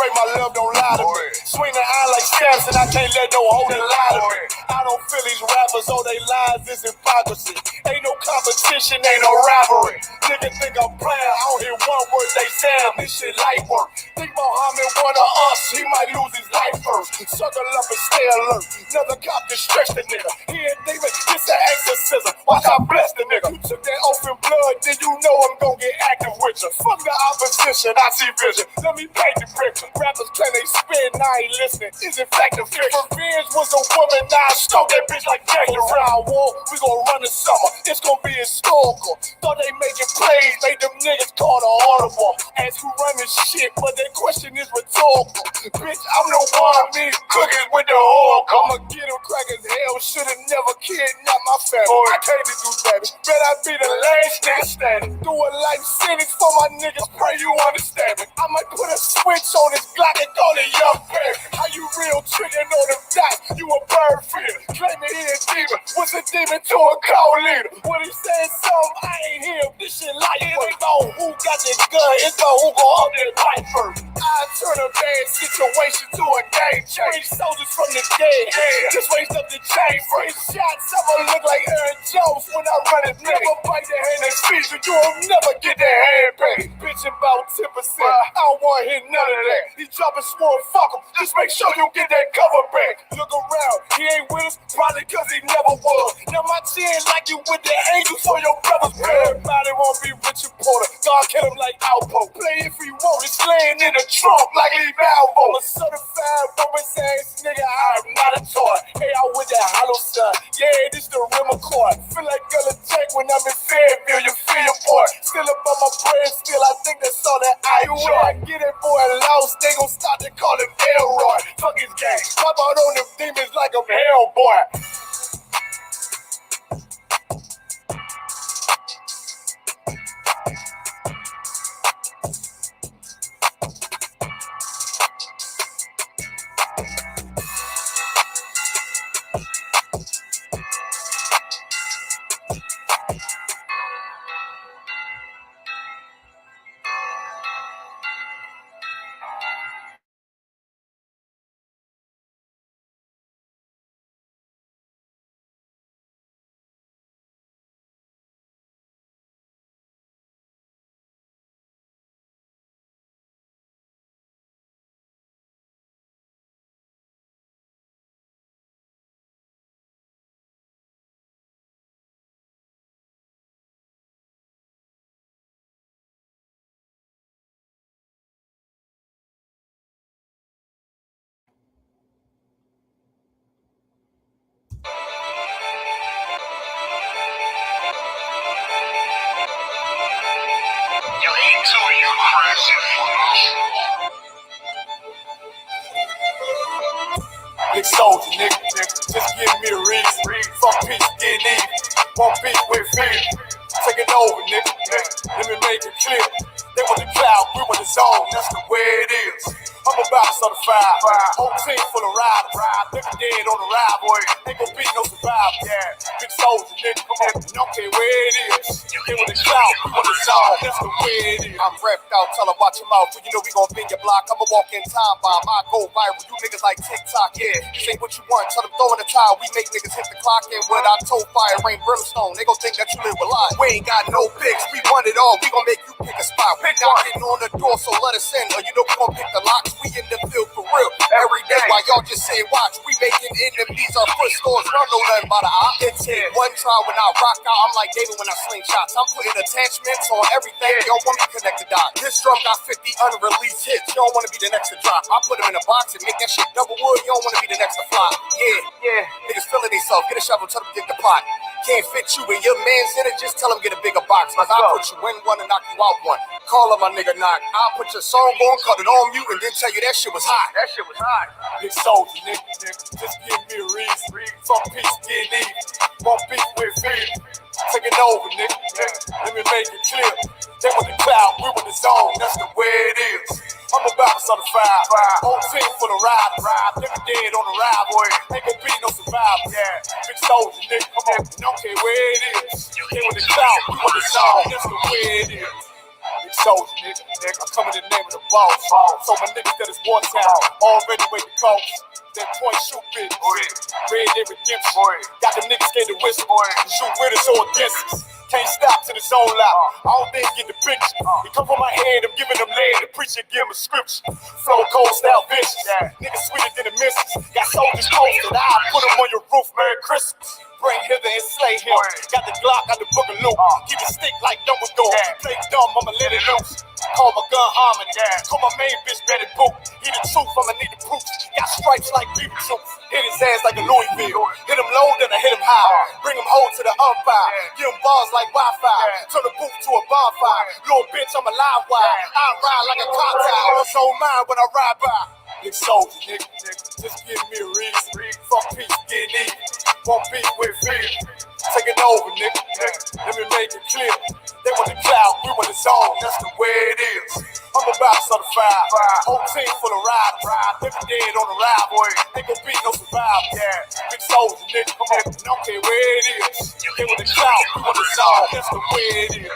way my love don't lie to me. Swing the iron like stamps and I can't let no hoe lie to me. I don't feel these rappers, all they lies is hypocrisy. Ain't no competition, ain't no rivalry. Nigga think I'm playing, I don't hear one word they saying. This shit light work. Think Muhammad one of us, he might lose his life first. Circle up and stay alert. Another cop to stretch the nigga. He ain't demon, this an exorcism. Watch I bless the nigga. You took that oath in blood, then you know I'm gon' get active with you. Fuck the opposition, I see vision. Let me paint the picture. Rappers claim they spin, now I ain't listening. Is in fact a fiction. Revenge was a woman, now I stroke that bitch like Jack the Round War. We gon' run the summer, it's gon' be historical. Thought they making plays, made them niggas call the audible. Ask who run this shit, but that question is rhetorical. Bitch, I'm the one, me cookies with the oil. I'ma get him crack as hell, should've never kidnapped my family. I can't do that, bet I be the last nigga standing. Do a life sentence for my niggas, pray you understand me. I might put a switch on this Glock and call it young man. How you real trickin' on them dots, you a bird feeder. Claiming he a demon, what's a demon to a cult leader? When he said something, I ain't hear him, this shit light. It ain't about who got the gun, it's about who gon' up that fight first. I turn a bad situation to a game change. Soldiers from the dead, just raised up the chain. First shots, I'ma look like Aaron Jones when I run it. Never bite the hand and feet, you will never get that hand back. Bitch about 10%, I don't wanna hear none of that. He dropping swore, fuck him, just make sure you get that cover back. Look around, he ain't with us, probably cause he never was. Now my chin like you with the angels for your brother's bed. Everybody won't be Richard Porter, God kill him like Alpo. Play if he want, it's laying in the trunk like he Valvo. I'm a certified woman's ass nigga, I'm not a toy. Hey, I with that hollow side, yeah, this the rim accord. Feel like Gullah Jack when I'm in Fairville, you feel your part. Still up on my bread, still I think that's all that I enjoy. I get it, boy, lost, they gon' start to call him Elroy. Fuck his gang, pop out on them demons like I'm Hellboy. Big soldier, nigga, just give me the reason. Fuck peace, get even. One beat with fear. Take it over, nigga. Let me make it clear. They want the cloud, we want the zone. That's the way it is. I'm about to start a fire. Whole team full of riders. Nigga dead on the ride, boy. Ain't gon' be no survivor. Yeah. Big soldier, nigga, come on. Don't care where it is. They want the cloud, we want the zone. That's the way it is. I'm repped out, tell her watch your mouth. You know we gon' bend your block. I'ma walk in time bomb. I go viral. You niggas like TikTok, yeah. This ain't what you want. Tell them throw in the towel. We make niggas hit the clock. And when I toe fire, rain brimstone. They gon' think that you live a lie. We ain't got no picks. We want it all. We gon' make you pick a spot. We knocking on the door, so let us in. Or you know we gon' pick the locks. We in the field for real every day. While y'all just say watch, we making enemies our foot stores. Don't know nothing about the op. It's hit one try when I rock out. I'm like David when I sling shots. I'm putting attachments on everything. You don't want me connected dot. This drum got 50 unreleased hits. You don't want to be the next to drop. I put them in a box and make that shit double wood. You don't want to be the next to fly. Yeah. Niggas feeling themselves. Get a shovel, tell them get the pot. Can't fit you and your man's in it. Just tell them get a bigger box. Cause I'll put you in one and knock you out one. Call up my nigga knock. I'll put your song on, cut it on mute, and then tell you that shit was hot. Big soldier, nigga, just give me a reason. Fuck peace, get even. One beat with fear. Take it over, nigga. Let me make it clear. They want the cloud, we want the zone. That's the way it is. I'm about to start a fire. Whole team full of riders. Nigga dead on the ride, boy. Ain't gon' be no survivor. Yeah. Big soldier, nigga, come on. Don't care where it is. They want the cloud, we want the zone. That's the way it is. Big soldier, nigga. I come in the name of the boss. So my niggas that is war town, already wait the coast. That point shoot bitch, red dead redemption. Got them niggas scared to whisper, shoot with us or against us. Can't stop till the zone loud. All things get the picture. He come from my head, I'm giving them lead. The preacher give him a scripture. Flow cold style vicious. Niggas sweeter than the missus. Got soldiers posted. I put them on your roof, Merry Christmas. Bring hither and slay him. Got the Glock out the book of Luke. Keep it stick like Dumbledore. Play dumb, I'ma let it loose. Call my gun harmony. Call my main bitch Betty Boop. He the truth, I'ma need the proof. Got stripes like people shoot. Hit his ass like a Louisville. Hit him low, then I hit him high. Bring him home to the umpire. Give him bars like Wi-Fi. Turn the booth to a bonfire. Little bitch, I'm a live wire. I ride like a cocktail. So mine when I ride by. Big soldier, nigga. Just give me a reason. Fuck peace, get in. One beat with fear. Taking over, nigga. Let me make it clear. They want the cloud, we want the zone. That's the way it is. I'm about certified. Whole team full of riders. Living dead on the ride, boy. Ain't gon' be no survivor. Big soldier, nigga. Come on. Don't care where it is. They want the cloud, we want the zone. That's the way it is.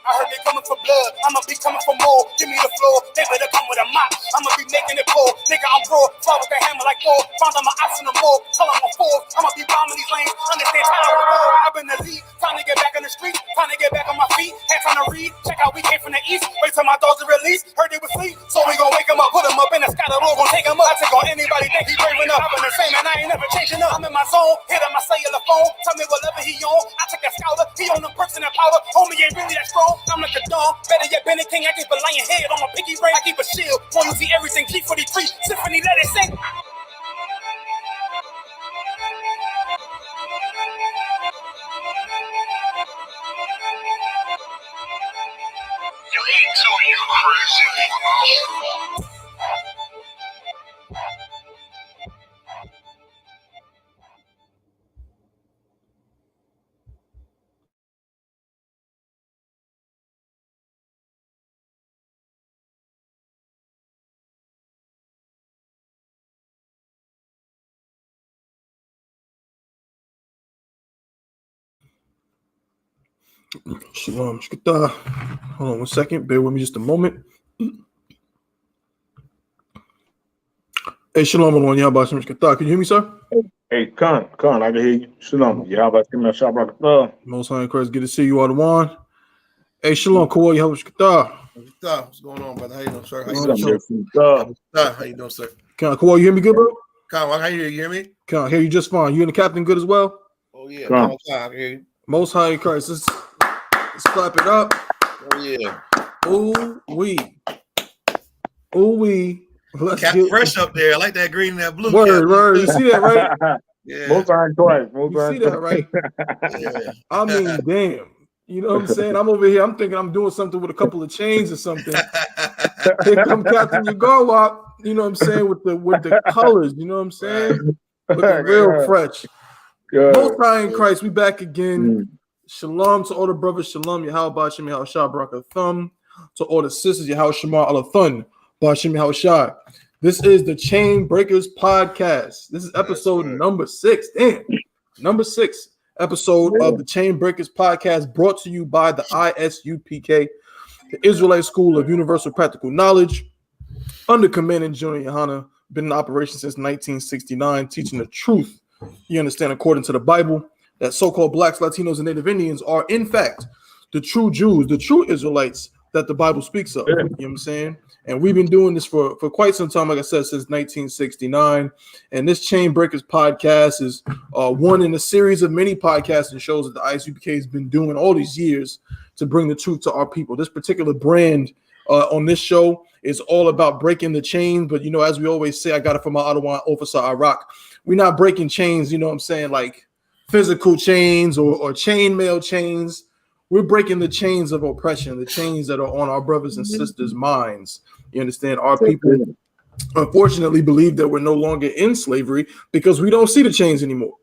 I heard they coming for blood, I'ma be coming for more. Give me the floor, they better come with a mop. I'ma be making it pour, nigga I'm raw. Fly with the hammer like Thor, found on my ops in the mall. Tell I'm a four, I'ma be bombing these lanes. Understand how I roll, I've been the lead. Time to get back in the street, time to get back on my feet. Had time to read, check out we came from the east. Wait till my dogs are released, heard they was sleep. So we gon' wake them up, put them up in the sky. The Lord gon' take them up. I take on anybody think he braving up. I've been the same and I ain't never changing up. I'm in my zone, hit on my cellular phone. Tell me whatever he on, I take that scouter. He on the bricks and that powder, homie ain't really that strong. I'm like a dog. Better yet, Benny King, I keep a lion head on my pinky ring. I keep a shield. Wanna see everything, keep 43. Symphony, let it sing. You ain't too, you crazy. Shalom, shkita. Hold on one second. Bear with me just a moment. Hey, shalom, Yahweh shkita. Can you hear me, sir? Hey, Khan, I can hear you. Shalom. Yahweh Most high in Christ, good to see you, all the one. Hey, shalom, Kawhi Yahweh shkita. What's going on, brother? How you doing, sir? How you doing, sir? Kawhi, you hear me good, bro? Con, how you hear me? Can hear you just fine. You and the captain good as well? Oh yeah, I can hear you. Most high in Christ. Let's clap it up. Oh yeah. Ooh wee. Let's get fresh up there. I like that green and that blue. Word. You see that, right? Yeah. Most times twice. You see that, right? Yeah. I mean, damn. You know what I'm saying? I'm over here. I'm thinking I'm doing something with a couple of chains or something. Here come Captain Yagarwap. You know what I'm saying? With the colors. You know what I'm saying? Looking real fresh. Most high in Christ. We back again. Shalom to all the brothers. Shalom. Yahweh Bashim Yahweh Shah Baraka Thumb. To all the sisters. Yahweh Shema Allah Thun. Bashim Yahweh Shah. This is the Chain Breakers Podcast. This is episode number 6. Damn. Number 6 episode of the Chain Breakers Podcast, brought to you by the I.S.U.P.K, the Israelite School of Universal Practical Knowledge, under Commanding General YAHANNA. Been in operation since 1969, teaching the truth, you understand, according to the Bible, that so-called blacks, Latinos, and Native Indians are, in fact, the true Jews, the true Israelites that the Bible speaks of. You know what I'm saying? And we've been doing this for quite some time, like I said, since 1969. And this Chain Breakers Podcast is one in a series of many podcasts and shows that the I.S.U.P.K has been doing all these years to bring the truth to our people. This particular brand on this show is all about breaking the chain. But, you know, as we always say, I got it from my Ottawa officer, Iraq. We're not breaking chains, you know what I'm saying, like physical chains or chain mail chains. We're breaking the chains of oppression, the chains that are on our brothers and sisters' minds. You understand? Our people, unfortunately, believe that we're no longer in slavery because we don't see the chains anymore.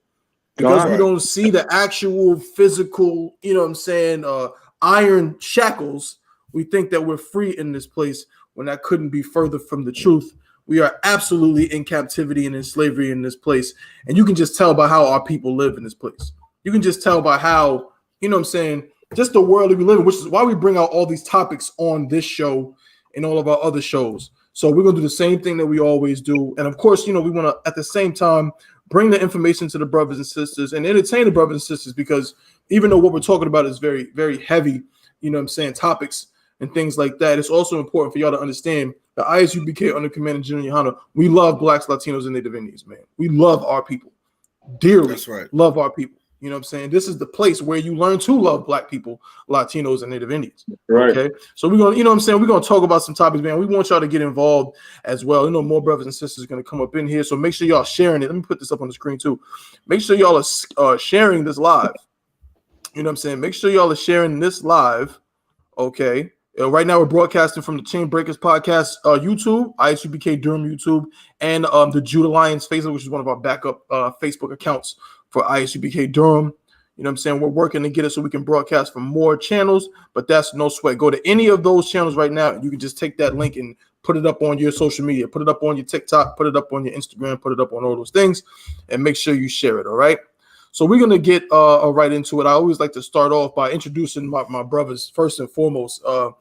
Because we don't see the actual physical, you know what I'm saying, iron shackles. We think that we're free in this place when that couldn't be further from the truth. We are absolutely in captivity and in slavery in this place. And you can just tell by how our people live in this place. You can just tell by how, you know what I'm saying, just the world that we live in, which is why we bring out all these topics on this show and all of our other shows. So we're going to do the same thing that we always do. And of course, we want to, at the same time, bring the information to the brothers and sisters and entertain the brothers and sisters, because even though what we're talking about is very, very heavy, topics and things like that, it's also important for y'all to understand the I.S.U.P.K under Commander General YAHANNA. We love Blacks, Latinos, and Native Indians, man. We love our people dearly. That's right. Love our people. You know what I'm saying? This is the place where you learn to love Black people, Latinos, and Native Indians. Right. Okay. So we're going to, we're going to talk about some topics, man. We want y'all to get involved as well. More brothers and sisters are going to come up in here. So make sure y'all sharing it. Let me put this up on the screen too. Make sure y'all are sharing this live. You know what I'm saying? Make sure y'all are sharing this live. Okay. Right now we're broadcasting from the Chain Breakers Podcast YouTube, I.S.U.P.K Durham YouTube, and the Judah Lions Facebook, which is one of our backup Facebook accounts for I.S.U.P.K Durham. You know what I'm saying? We're working to get it so we can broadcast from more channels, but that's no sweat. Go to any of those channels right now, and you can just take that link and put it up on your social media, put it up on your TikTok, put it up on your Instagram, put it up on all those things, and make sure you share it, all right? So we're going to get right into it. I always like to start off by introducing my brothers first and foremost. You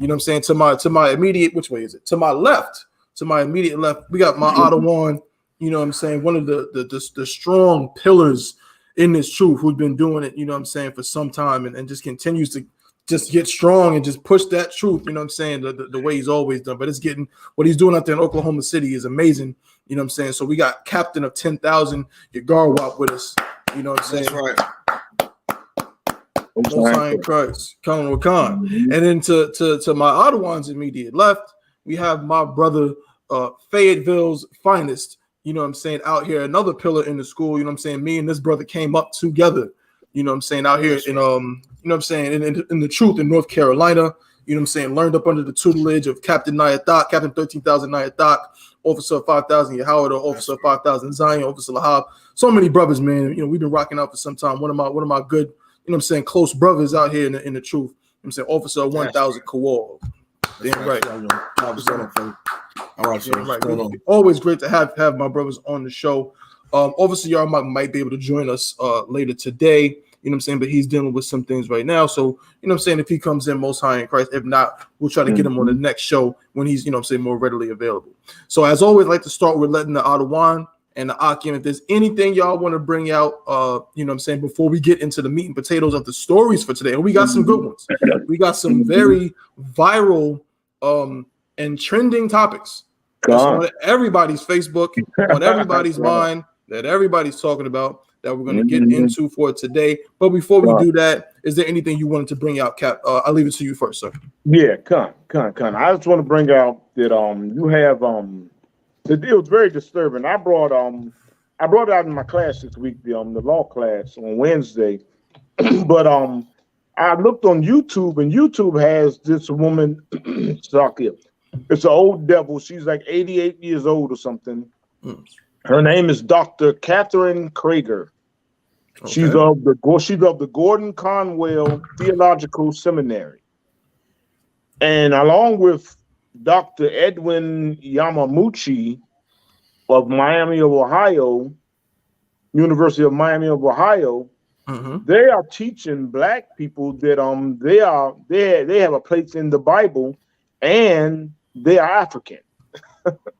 know what I'm saying? To my immediate, which way is it? To my left, to my immediate left, we got my Ottawa, you know what I'm saying? One of the strong pillars in this truth, who's been doing it, you know what I'm saying, for some time, and just continues to just get strong and just push that truth, you know what I'm saying, the way he's always done. But it's getting, what he's doing out there in Oklahoma City is amazing, you know what I'm saying? So we got Captain of 10,000, Yagarwap, with us, you know what I'm saying? That's right. Most High in Christ, Colonel Khan. And then to my Ottawan's immediate left, we have my brother, Fayetteville's finest, you know what I'm saying, out here, another pillar in the school, you know what I'm saying? Me and this brother came up together, you know what I'm saying, out here in, you know what I'm saying, in the truth in North Carolina, you know what I'm saying, learned up under the tutelage of Captain Nayathak, Captain 13,000 Nayathak, Officer 5,000 Yahweh, Officer 5,000 Zion, Officer Lahab. So many brothers, man, we've been rocking out for some time. One of my good, you know what I'm saying, close brothers out here in the truth. You know what I'm saying, Officer 1,000 Kowal. Damn right. All right, so right. Always great to have my brothers on the show. Obviously, y'all might be able to join us later today, you know what I'm saying, but he's dealing with some things right now. So, you know what I'm saying, if he comes in Most High in Christ, if not, we'll try to get him on the next show when he's, you know what I'm saying, more readily available. So, as always, I like to start with letting the Ottawa and the Akim, if there's anything y'all want to bring out, you know what I'm saying, before we get into the meat and potatoes of the stories for today. And we got some good ones. We got some very viral and trending topics. That's on everybody's Facebook, on everybody's mind, that everybody's talking about, that we're going to get into for today. But before we do that, is there anything you wanted to bring out, Cap? I'll leave it to you first, sir. Yeah, Con. I just want to bring out that you have the deal is very disturbing. I brought it out in my class this week, the law class on Wednesday. But I looked on YouTube, and YouTube has this woman, it's an old devil. She's like 88 years old or something. Her name is Dr. Catherine Krager. Okay. She's of the Gordon Conwell Theological Seminary. And along with Dr. Edwin Yamamuchi of Miami of Ohio, University of Miami of Ohio, they are teaching Black people that they have a place in the Bible, and they are African.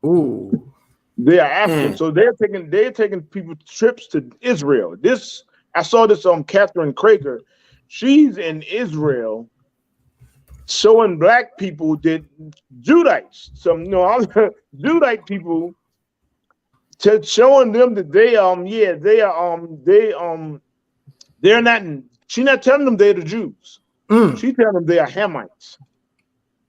Ooh. They are African. So they're taking people trips to Israel. I saw this on Catherine Krager. She's in Israel showing Black people that Judites, Judite people, showing them that they're not. She's not telling them they're the Jews. She's telling them they are Hamites.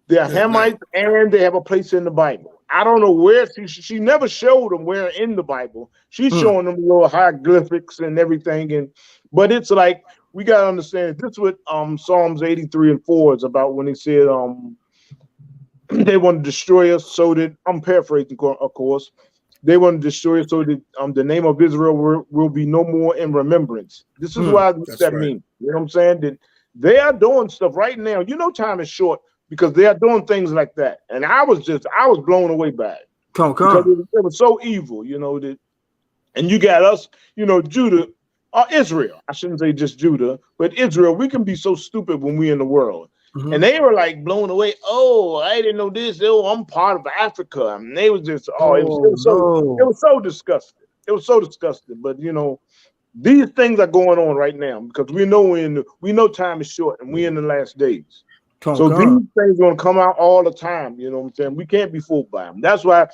They are Hamites, and they have a place in the Bible. I don't know where she never showed them where in the Bible. She's showing them little hieroglyphics and everything, but it's like, we gotta understand this is what Psalms 83 and 4 is about, when he said they want to destroy us so that, I'm paraphrasing of course, they want to destroy us so that the name of Israel will be no more in remembrance. This is what that means. You know what I'm saying? That they are doing stuff right now. Time is short, because they are doing things like that. And I was blown away by it. Because it was so evil, that, and you got us, Judah, Israel. I shouldn't say just Judah, but Israel. We can be so stupid when we in the world. Mhm. And they were like blown away. Oh, I didn't know this. Oh, I'm part of Africa. And they was just, it was so disgusting. It was so disgusting. But you know, these things are going on right now because we know time is short and we're in the last days. So these things are gonna come out all the time. You know what I'm saying? We can't be fooled by them. That's why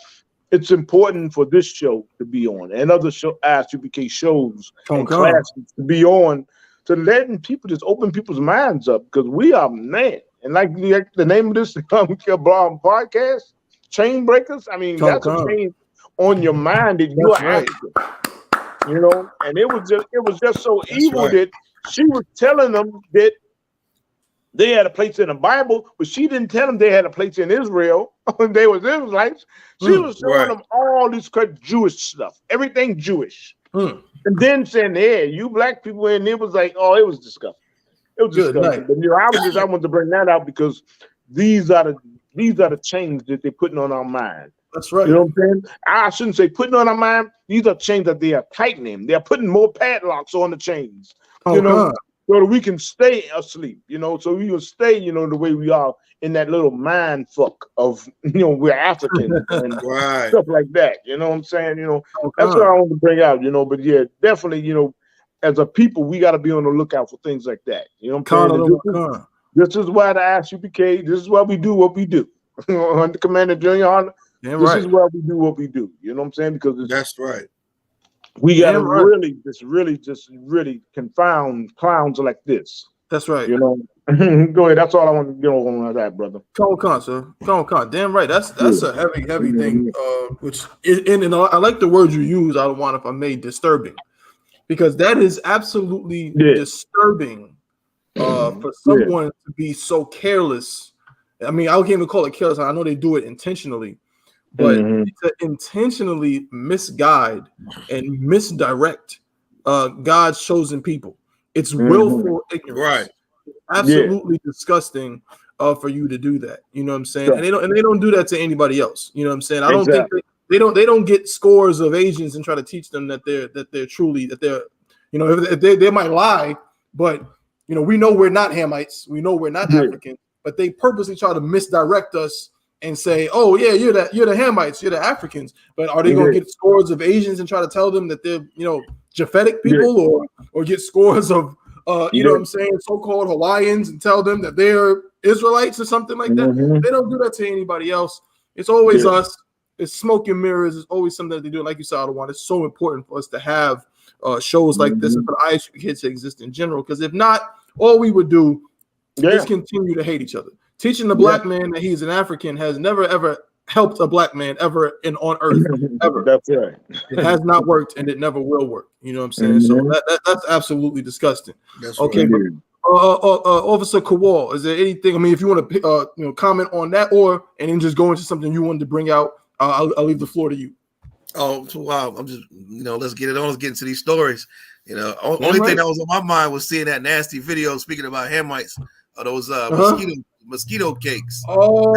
it's important for this show to be on and other I.S.U.P.K shows and classes to be on, to letting people just open people's minds up because we are man. And like the name of this podcast, Chain Breakers. I mean, that's a chain on your mind that you are African. You know, and it was just so evil that she was telling them that they had a place in the Bible, but she didn't tell them they had a place in Israel. They was Israelites. She was showing them all this Jewish stuff, everything Jewish. And then saying, "Hey, you black people," and it was like, oh, it was disgusting. It was disgusting. But you know, I wanted to bring that out because these are the chains that they're putting on our mind. That's right. You know what I'm saying? I shouldn't say putting on our mind. These are chains that they are tightening. They're putting more padlocks on the chains. You know, so that we can stay asleep. You know, so we can stay, you know, the way we are in that little mind fuck of, you know, we're Africans and stuff like that. You know what I'm saying? You know, that's what I want to bring out. You know, but yeah, definitely, you know, as a people, we got to be on the lookout for things like that. You know what I'm saying? This is why the I.S.U.P.K. This is why we do what we do. Under Commander Junior, this is why we do what we do. You know what I'm saying? Because that's right. We got to really confound clowns like this. That's right. You know, go ahead. That's all I want to get on that, brother. Sir. Damn right. That's a heavy thing. And I like the word you use. I don't want, if I may, disturbing, because that is absolutely disturbing for someone to be so careless. I mean, I can't even call it careless. I know they do it intentionally. But to intentionally misguide and misdirect God's chosen people, it's willful ignorance. Right? Absolutely disgusting for you to do that. You know what I'm saying? And they don't do that to anybody else. You know what I'm saying? I don't think they don't get scores of Asians and try to teach them that they're truly you know, if they might lie, but you know, we know we're not Hamites, we know we're not African, but they purposely try to misdirect us and say, "Oh yeah, you're the Hamites, you're the Africans." But are they going to get scores of Asians and try to tell them that they're, you know, Japhetic people, or get scores of you know what I'm saying, so-called Hawaiians and tell them that they're Israelites or something like that? They don't do that to anybody else. It's always us. It's smoke and mirrors. It's always something that they do. Like you said, Adawan, it's so important for us to have shows like this and for the I.S.U.P.K to exist in general. Because if not, all we would do is continue to hate each other. Teaching the black man that he's an African has never ever helped a black man ever on earth. Ever. That's right. It has not worked and it never will work. You know what I'm saying? So that's absolutely disgusting. That's okay. Right. Officer Kowal, is there anything? I mean, if you want to you know, comment on that, and then just go into something you wanted to bring out, I'll leave the floor to you. Oh, wow. I'm just, you know, let's get into these stories. You know, only thing that was on my mind was seeing that nasty video speaking about Hamites, those mosquito cakes. Oh,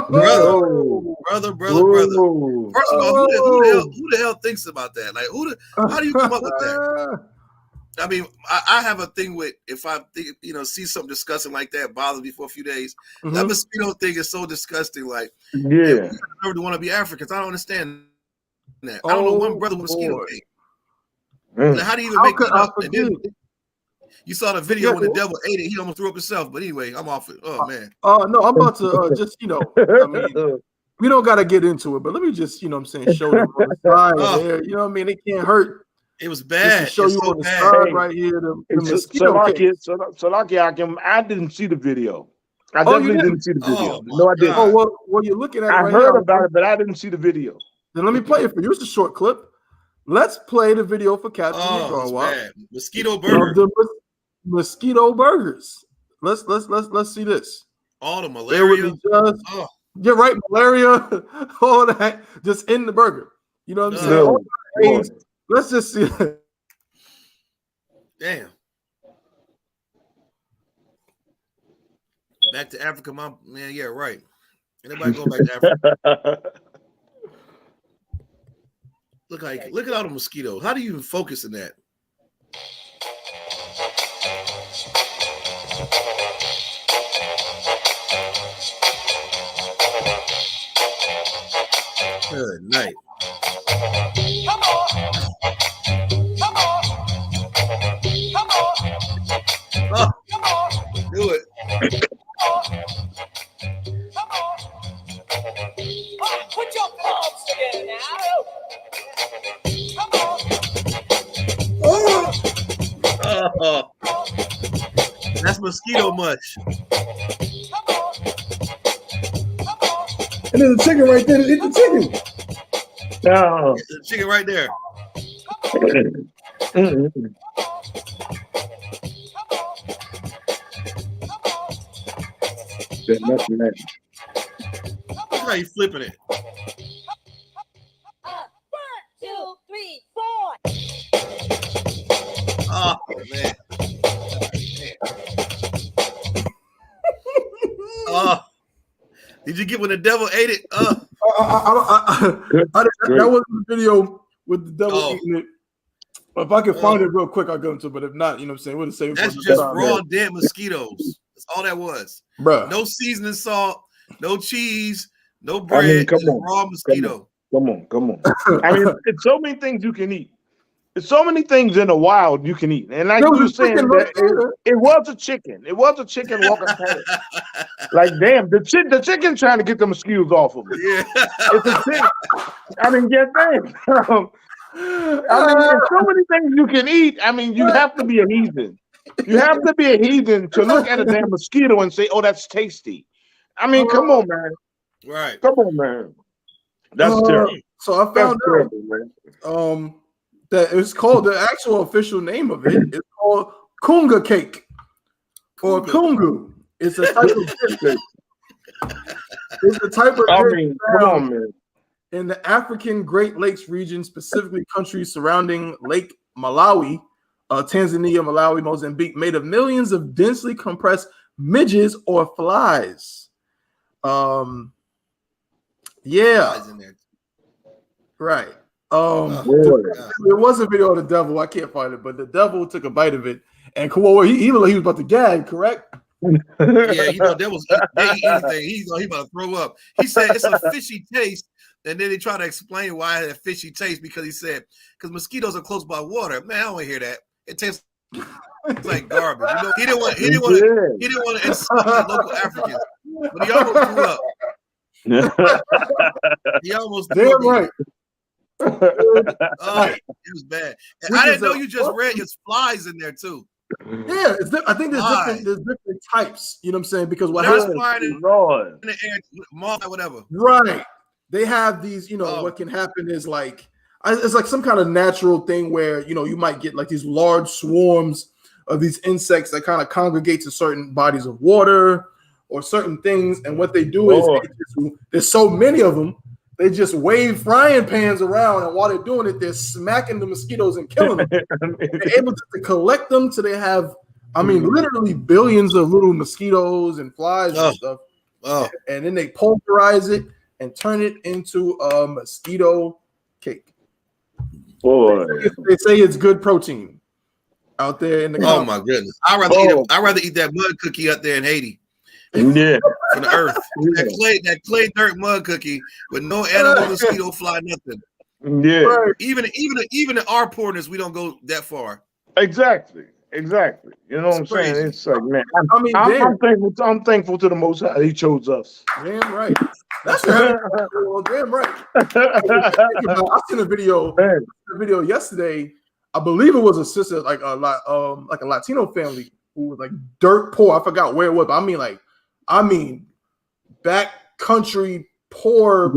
brother. First of all, who the hell thinks about that? Like, how do you come up with that? I mean, I have a thing with, if I think, you know, see something disgusting like that, bothers me for a few days. That mosquito thing is so disgusting. Like, we never want to be Africans. I don't understand that. I don't know one brother with mosquito cake. Like, how do you even make that up? And then, you saw the video when the devil ate it. He almost threw up himself. But anyway, I'm off it. Oh man. No, I'm about to just, you know, I mean, we don't got to get into it, but let me just, you know what I'm saying, show them on the side there. You know what I mean? It can't hurt. It was bad. Just to show you on the side right here. I didn't see the video. I definitely didn't see the video. No, I didn't. Oh, well, you're looking at it I heard about it, but I didn't see the video. Then let me play it for you. It's a short clip. Let's play the video for Captain Mosquito burger. Mosquito burgers. Let's see this. All the malaria. You're right, malaria. All that just in the burger. You know what I'm saying? Let's just see it. Damn. Back to Africa, my man. Yeah, right. Anybody going back to Africa? Look at all the mosquitoes. How do you even focus in that? Good night. Come on. Come on. Come on. Oh, Come on. do it. Come on. Put your palms together now. Come on. Oh, that's mosquito much. Come on. Come on. And there's a chicken right there. Eat the chicken. No. The chicken right there. There's nothing there. Look how you flipping it. 1, 2, 3, 4. Oh man. Oh, did you get when the devil ate it? That wasn't the video with the devil eating it. If I can find it real quick, I'll go into it. But if not, you know what I'm saying? We'll save it. That's just raw dead mosquitoes. That's all that was. Bruh. No seasoning salt, no cheese, no bread. Come on. Raw mosquito. Come on. I mean, it's so many things you can eat. There's so many things in the wild you can eat. And like you were saying, it was a chicken. It was a chicken walking past. Like, damn, the chicken trying to get the mosquitoes off of it. Yeah. It's a chicken. I mean, get that. I mean, there's so many things you can eat. I mean, you have to be a heathen. You have to be a heathen to look at a damn mosquito and say, oh, that's tasty. I mean, come on, man. Right. Come on, man. That's terrible. So I found out that it's called, the actual official name of it is called kunga cake or kungu. It's a type of cake. It's a type of cake come on, man. in the African Great Lakes region, specifically countries surrounding Lake Malawi, Tanzania, Malawi, Mozambique, made of millions of densely compressed midges or flies. Yeah. Right. There was a video of the devil. I can't find it, but the devil took a bite of it, and he looked like he was about to gag. Correct? Yeah, you know that was anything. He's about to throw up. He said it's a fishy taste, and then they try to explain why it had a fishy taste because he said because mosquitoes are close by water. Man, I don't want to hear that. It tastes like garbage. You know, he didn't want to insult the local Africans, but he almost threw up. He almost threw up. Right. Oh, it was bad. And I didn't know you just read his flies in there too. Yeah, I think there's different types. You know what I'm saying? Because what happens in the air, whatever. Right. They have these. You know, what can happen is like it's like some kind of natural thing where you might get like these large swarms of these insects that kind of congregate to certain bodies of water or certain things, and what they do is there's so many of them. They just wave frying pans around, and while they're doing it, they're smacking the mosquitoes and killing them. They're able to collect them so they have, literally billions of little mosquitoes and flies and stuff. And then they pulverize it and turn it into a mosquito cake. Boy, they say it's good protein out there in the. Oh my goodness! I'd rather eat that mud cookie up there in Haiti. Yeah, from the earth. That clay dirt mud cookie with no animal, mosquito, fly, nothing. Yeah. Right. Even in our poorness, we don't go that far. Exactly. You know what I'm saying? It's like, man, I'm thankful to the Most High. He chose us. Damn right. That's right. Damn right. I seen a video yesterday. I believe it was a sister, like a Latino family who was like dirt poor. I forgot where it was, but I mean, back country, poor,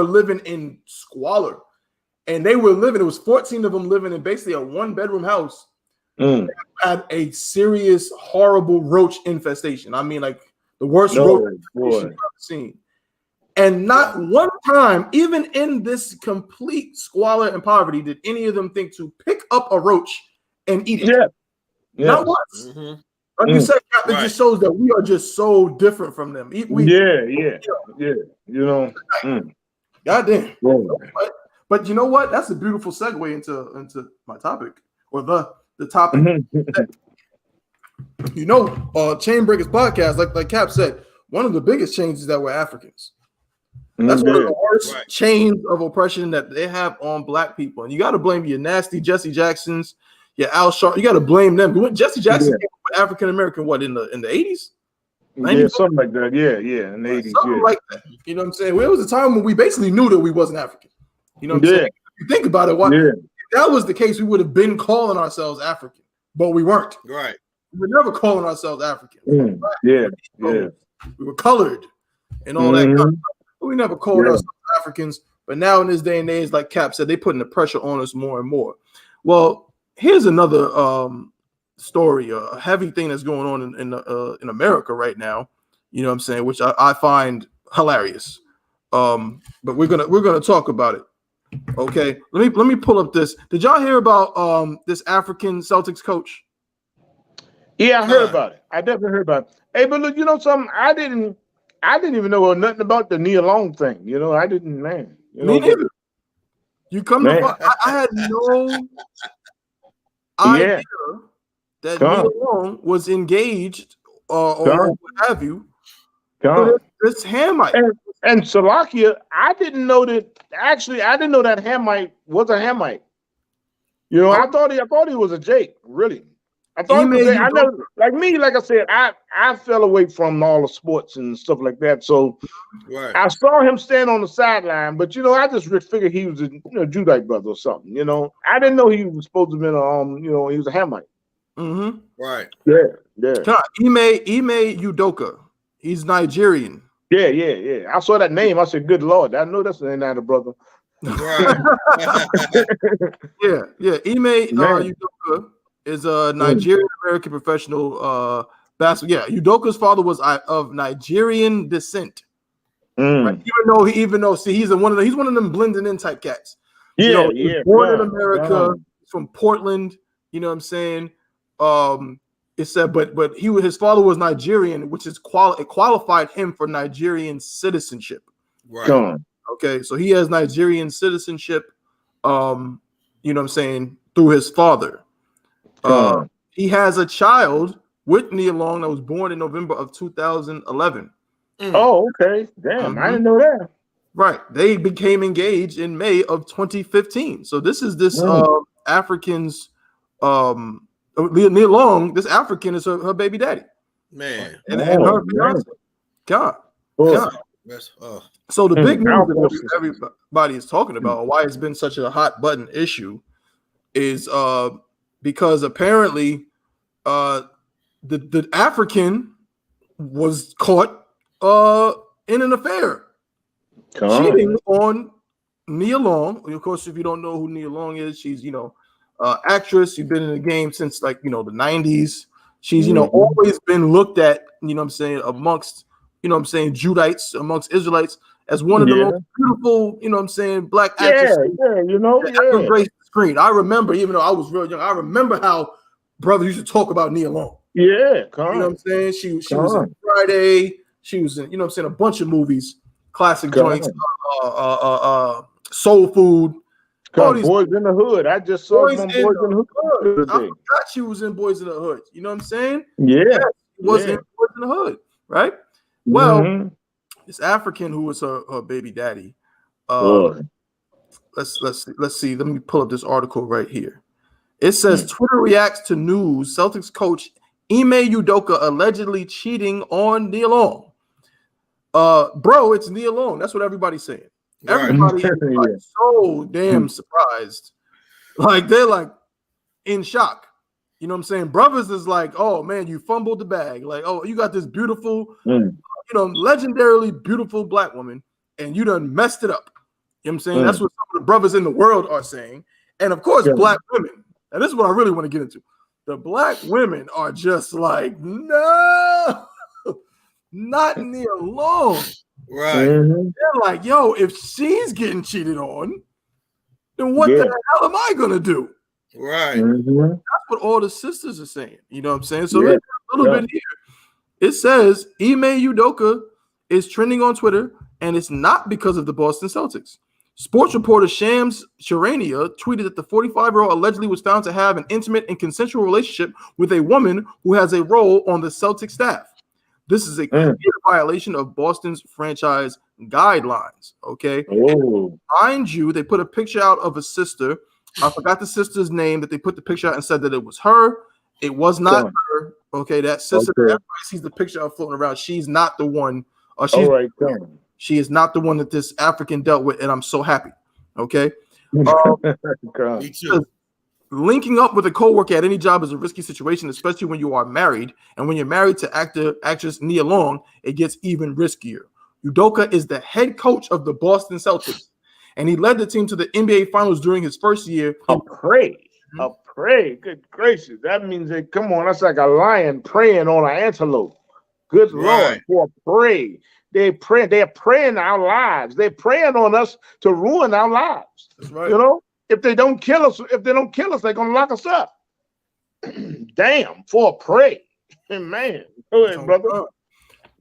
living in squalor. And they were living, it was 14 of them living in basically a 1-bedroom house. They had a serious, horrible roach infestation. I mean, like the worst roach infestation I've ever seen. And not one time, even in this complete squalor and poverty, did any of them think to pick up a roach and eat it. Yeah. Not once. Mm-hmm. Like you said, it just shows that we are just so different from them. You know. Goddamn. But you know what? That's a beautiful segue into my topic, or the topic. You know, Chain Breakers podcast, like Cap said, one of the biggest changes is that we're Africans. That's one of the worst chains of oppression that they have on black people. And you got to blame your nasty Jesse Jacksons, your Al Sharpton. You got to blame them. When Jesse Jackson came with African American, what, in the 80s? 90s? Yeah, something like that. Yeah, in the 80s. Something like that. You know what I'm saying? Well, it was a time when we basically knew that we wasn't African. You know what I'm saying? If you think about it, if that was the case, we would have been calling ourselves African, but we weren't. Right. We were never calling ourselves African. We were colored and all that kind of stuff. But we never called ourselves Africans. But now in this day and age, like Cap said, they're putting the pressure on us more and more. Well, here's another story, a heavy thing that's going on in America right now. You know what I'm saying? Which I find hilarious. But we're gonna talk about it. Okay, let me pull up this. Did y'all hear about this African Celtics coach? Yeah, I heard about it. I definitely heard about it. Hey, but look, you know something? I didn't even know nothing about the Nia Long thing. You know, I didn't, man. Me neither. You come to I had no idea that Nia Long was engaged or what have you. This Hamite. And Salakia, I didn't know that. Actually, I didn't know that Hamite was a Hamite. You know, I thought he was a Jake. Really, I thought he was I never, like I said, I fell away from all the sports and stuff like that. So I saw him stand on the sideline, but you know, I just figured he was a Judite brother or something. You know, I didn't know he was supposed to be he was a Hamite. Mm-hmm. Right. Yeah. Ime Udoka. He's Nigerian. Yeah. I saw that name. I said, "Good Lord, I know that's the name of the brother." Right. yeah. Ime Udoka is a Nigerian American professional basketball. Yeah, Udoka's father was of Nigerian descent. Right? Even though, he's one of them blending in type cats. Born in America, he's from Portland. You know what I'm saying? It said, but his father was Nigerian, which is it qualified him for Nigerian citizenship. Right. Okay, so he has Nigerian citizenship. You know what I'm saying, through his father. He has a child with Nia Long that was born in November of 2011. Oh, okay. Damn, I didn't know that. Right. They became engaged in May of 2015. So this is this African's Nia Long, this African is her baby daddy. Man. And her fiance. God. So the big news that everybody is talking about, why it's been such a hot button issue, is because apparently the African was caught in an affair, cheating on Nia Long. Of course, if you don't know who Nia Long is, she's actress. She's been in the game since the 90s. She's always been looked at, amongst Judites, amongst Israelites, as one of the most beautiful, black actresses. Ever graced the screen. I remember, even though I was real young, I remember how brothers used to talk about Nia Long. Yeah, you know what I'm saying? She was in Friday. She was in, a bunch of movies, classic joints, Soul Food. Boys in the Hood. I just saw Boys in the Hood. I forgot she was in Boys in the Hood. You know what I'm saying? Yeah. She was in Boys in the Hood, right? Well, this African who was her baby daddy. Let's see. Let me pull up this article right here. It says Twitter reacts to news Celtics coach Ime Udoka allegedly cheating on Nia Long. Bro, it's Nia Long. That's what everybody's saying. Everybody is so damn surprised. They're in shock. You know what I'm saying? Brothers is like, oh man, you fumbled the bag. You got this beautiful, legendarily beautiful black woman, and you done messed it up. You know what I'm saying? That's what some of the brothers in the world are saying. And of course, black women. And this is what I really want to get into. The black women are just like, no, not Nia Long. Right. They're like, yo, if she's getting cheated on, then what the hell am I gonna do? Right. That's what all the sisters are saying. You know what I'm saying? So a little bit here. It says Ime Udoka is trending on Twitter, and it's not because of the Boston Celtics. Sports reporter Shams Charania tweeted that the 45-year-old allegedly was found to have an intimate and consensual relationship with a woman who has a role on the Celtic staff. This is a clear violation of Boston's franchise guidelines. Okay. Mind you, they put a picture out of a sister. I forgot the sister's name that they put the picture out and said that it was her. It was not her. Okay, that sister that everybody sees the picture of floating around. She's not the one. She is not the one that this African dealt with, and I'm so happy. Okay. Me too. Linking up with a coworker at any job is a risky situation, especially when you are married. And when you're married to actress Nia Long, it gets even riskier. Udoka is the head coach of the Boston Celtics, and he led the team to the NBA Finals during his first year. A prey. Good gracious. That means that, come on, that's like a lion preying on an antelope. Good Lord, for prey. They're preying our lives. They're preying on us to ruin our lives. That's right. You know, if they don't kill us, they're gonna lock us up. Damn, for a prey. Man, go ahead, brother.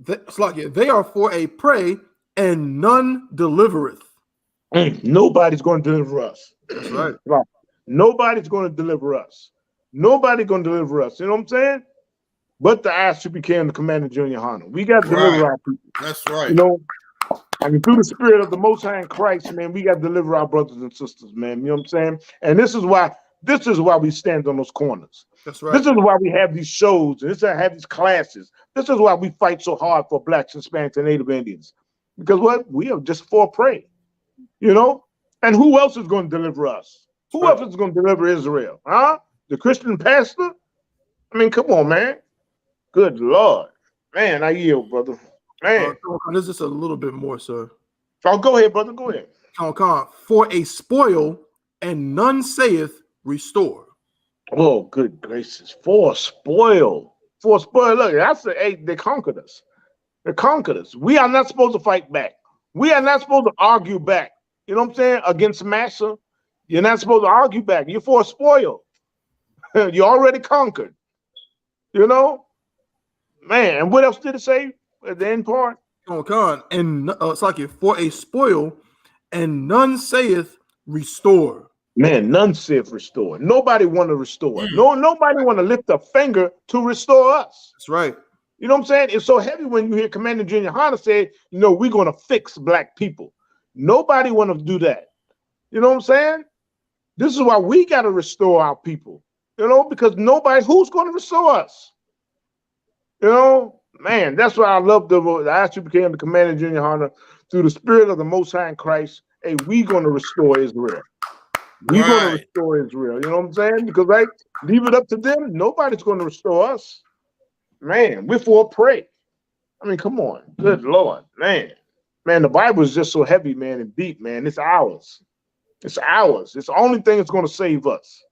They are for a prey, and none delivereth. Nobody's going to deliver us. That's right. Nobody's going to deliver us. Nobody's going to deliver us. You know what I'm saying? But the I.S.U.P.K and the Commander Junior Hanna. We got to deliver our people. That's right. You know, I mean, through the spirit of the Most High in Christ, man, we got to deliver our brothers and sisters, man. You know what I'm saying? And this is why we stand on those corners. That's right. This is why we have these shows, and this is why I have these classes. This is why we fight so hard for Blacks, Hispanics, and Native Indians. Because what? We are just for prey. You know? And who else is going to deliver us? Who else is going to deliver Israel? Huh? The Christian pastor? I mean, come on, man. Good Lord. Man, I yield, brother. Man. This is a little bit more, sir. Oh, go ahead, brother. Go ahead. For a spoil, and none saith restore. Oh, good gracious. For a spoil. Look, they conquered us. They conquered us. We are not supposed to fight back. We are not supposed to argue back. You know what I'm saying? Against Massa. You're not supposed to argue back. You're for a spoil. You already conquered. You know? Man, and what else did it say at the end part? And it's like for a spoil, and none saith restore. Man, none saith restore. Nobody want to restore. Nobody want to lift a finger to restore us. That's right. You know what I'm saying? It's so heavy when you hear Commander Junior Hanna say, you know, we're going to fix black people. Nobody want to do that. You know what I'm saying? This is why we got to restore our people. You know, because who's going to restore us? You know, man, that's why I love the I.S.U.P.K and the Commander Junior Hanna through the spirit of the Most High in Christ. Hey, we going to restore Israel. We're going to restore Israel. You know what I'm saying? Because leave it up to them. Nobody's going to restore us. Man, we're for a prey. I mean, come on. Good Lord, man. Man, the Bible is just so heavy, man, and deep, man. It's ours. It's ours. It's the only thing that's going to save us.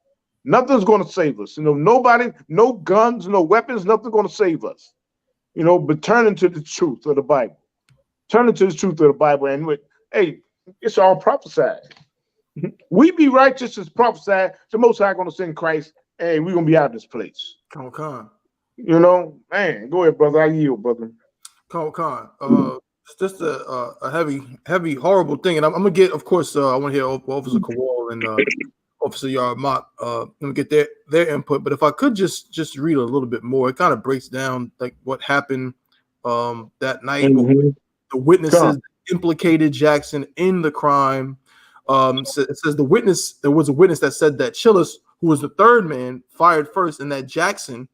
Nothing's going to save us. You know, nobody, no guns, no weapons, nothing's going to save us. You know, but turning to the truth of the Bible. Turning to the truth of the Bible. And hey, it's all prophesied. We be righteous as prophesied. The Most High going to send Christ. Hey, we're going to be out of this place. You know, man, go ahead, brother. I yield, brother. It's just a heavy, horrible thing. And I'm going to get, of course, I want to hear Officer Kowal and Officer Yarmot, let me get their input. But if I could just read a little bit more, it kind of breaks down like what happened that night. The witnesses that implicated Jackson in the crime. It says there was a witness that said that Chillis, who was the third man, fired first, and that Jackson,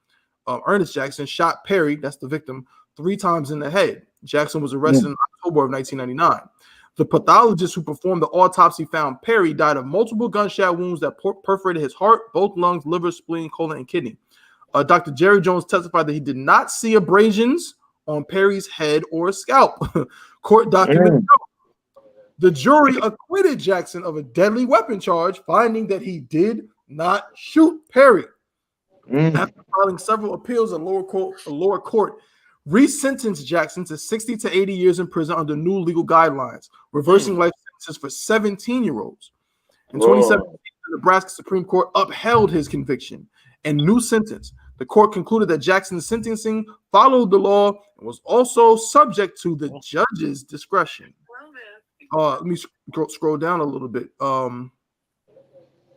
Ernest Jackson, shot Perry, that's the victim, 3 times in the head. Jackson was arrested in October of 1999. The pathologist who performed the autopsy found Perry died of multiple gunshot wounds that perforated his heart, both lungs, liver, spleen, colon, and kidney. Dr. Jerry Jones testified that he did not see abrasions on Perry's head or scalp. Court document. The jury acquitted Jackson of a deadly weapon charge, finding that he did not shoot Perry. After filing several appeals, a lower court resentenced Jackson to 60 to 80 years in prison under new legal guidelines, reversing life sentences for 17-year-olds. In 2017, the Nebraska Supreme Court upheld his conviction and new sentence. The court concluded that Jackson's sentencing followed the law and was also subject to the judge's discretion. Let me scroll down a little bit.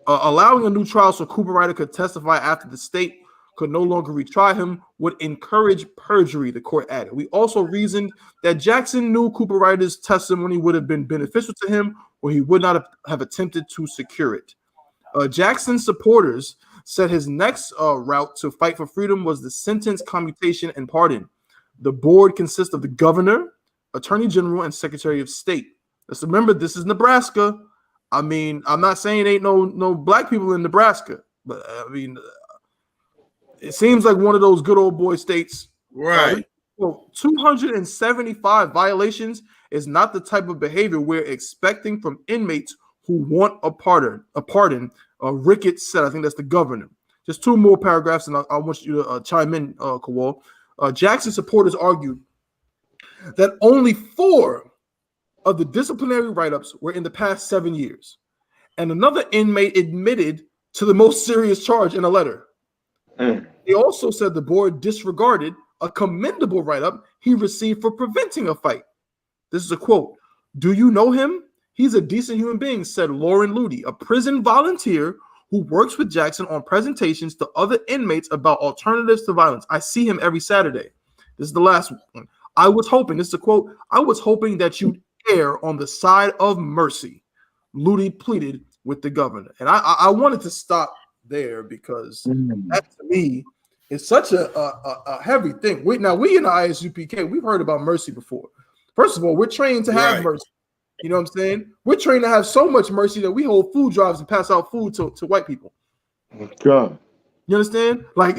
Allowing a new trial so Cooper Ryder could testify after the state could no longer retry him would encourage perjury, the court added. We also reasoned that Jackson knew Cooper Ryder's testimony would have been beneficial to him, or he would not have attempted to secure it. Jackson's supporters said his next route to fight for freedom was the sentence commutation and pardon. The board consists of the governor, attorney general, and secretary of state. Let's remember, this is Nebraska. I mean, I'm not saying ain't no black people in Nebraska, but I mean, it seems like one of those good old boy states. Right. 275 violations is not the type of behavior we're expecting from inmates who want a pardon. Ricketts said, I think that's the governor. Just two more paragraphs, and I want you to chime in, Kowal. Jackson supporters argued that only 4 of the disciplinary write-ups were in the past 7 years, and another inmate admitted to the most serious charge in a letter. They also said the board disregarded a commendable write-up he received for preventing a fight. This is a quote. "Do you know him? He's a decent human being," said Lauren Ludy, a prison volunteer who works with Jackson on presentations to other inmates about alternatives to violence. "I see him every Saturday." This is the last one. "I was hoping," this is a quote, "I was hoping that you'd err on the side of mercy," Ludy pleaded with the governor. And I wanted to stop there because that to me is such a heavy thing. We in the I.S.U.P.K, we've heard about mercy before. First of all, we're trained to have mercy. You know what I'm saying? We're trained to have so much mercy that we hold food drives and pass out food to white people. God. You understand? Like,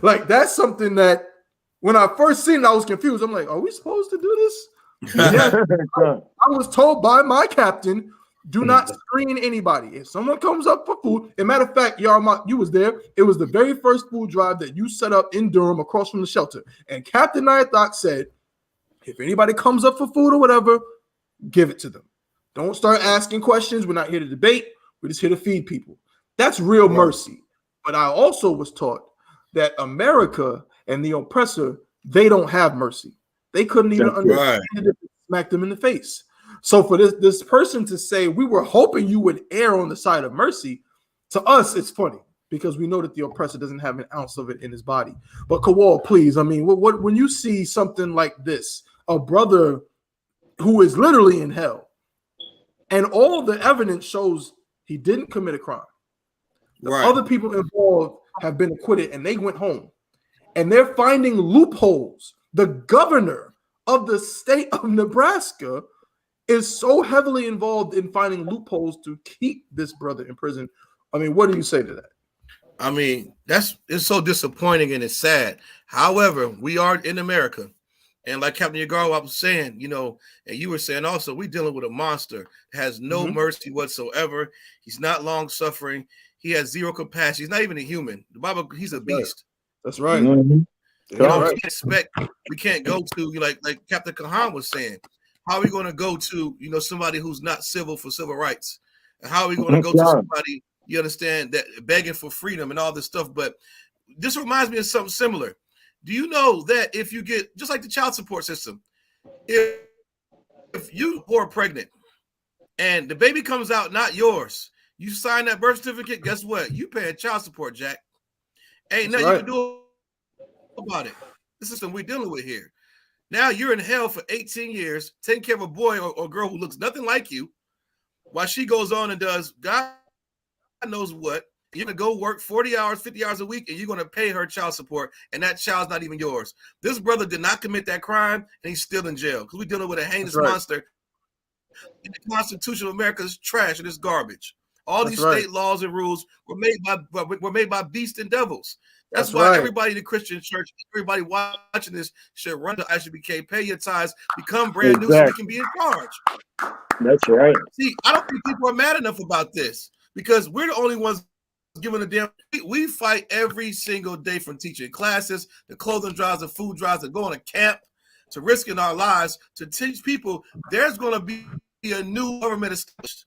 like that's something that when I first seen it, I was confused. I'm like, are we supposed to do this? Yeah. I was told by my captain, do not screen anybody. If someone comes up for food, as a matter of fact, you was there. It was the very first food drive that you set up in Durham across from the shelter. And Captain Nyathok said, if anybody comes up for food or whatever, give it to them. Don't start asking questions. We're not here to debate. We're just here to feed people. That's real mercy. But I also was taught that America and the oppressor, they don't have mercy. They couldn't even understand it if it smacked them in the face. So for this person to say, we were hoping you would err on the side of mercy, to us, it's funny because we know that the oppressor doesn't have an ounce of it in his body. But Kowal, please, I mean, what when you see something like this, a brother who is literally in hell, and all the evidence shows he didn't commit a crime. The other people involved have been acquitted and they went home. And they're finding loopholes. The governor of the state of Nebraska is so heavily involved in finding loopholes to keep this brother in prison. I mean, what do you say to that? I mean, it's so disappointing and it's sad. However, we are in America. And like Captain Yagaro was saying, you know, and you were saying also, we're dealing with a monster, has no mercy whatsoever. He's not long suffering. He has zero compassion. He's not even a human. The Bible, he's a beast. That's right. You know, we can't go to like Captain Kahan was saying. How are we going to go to, you know, somebody who's not civil for civil rights? And how are we going to go to somebody, you understand, that begging for freedom and all this stuff? But this reminds me of something similar. Do you know that if you get, just like the child support system, if you are pregnant and the baby comes out not yours, you sign that birth certificate, guess what? You paying child support, Jack. Ain't nothing you can do about it. This is something we're dealing with here. Now you're in hell for 18 years, taking care of a boy or girl who looks nothing like you, while she goes on and does God knows what. You're going to go work 40 hours, 50 hours a week, and you're going to pay her child support, and that child's not even yours. This brother did not commit that crime, and he's still in jail because we're dealing with a heinous monster. And the Constitution of America is trash and it's garbage. All these state laws and rules were made by beasts and devils. That's why everybody in the Christian church, everybody watching this should run to I.S.U.P.K, pay your tithes, become brand new so we can be in charge. That's right. See, I don't think people are mad enough about this because we're the only ones giving a damn. We fight every single day, from teaching classes, the clothing drives, the food drives, to going to camp, to risking our lives to teach people there's going to be a new government established.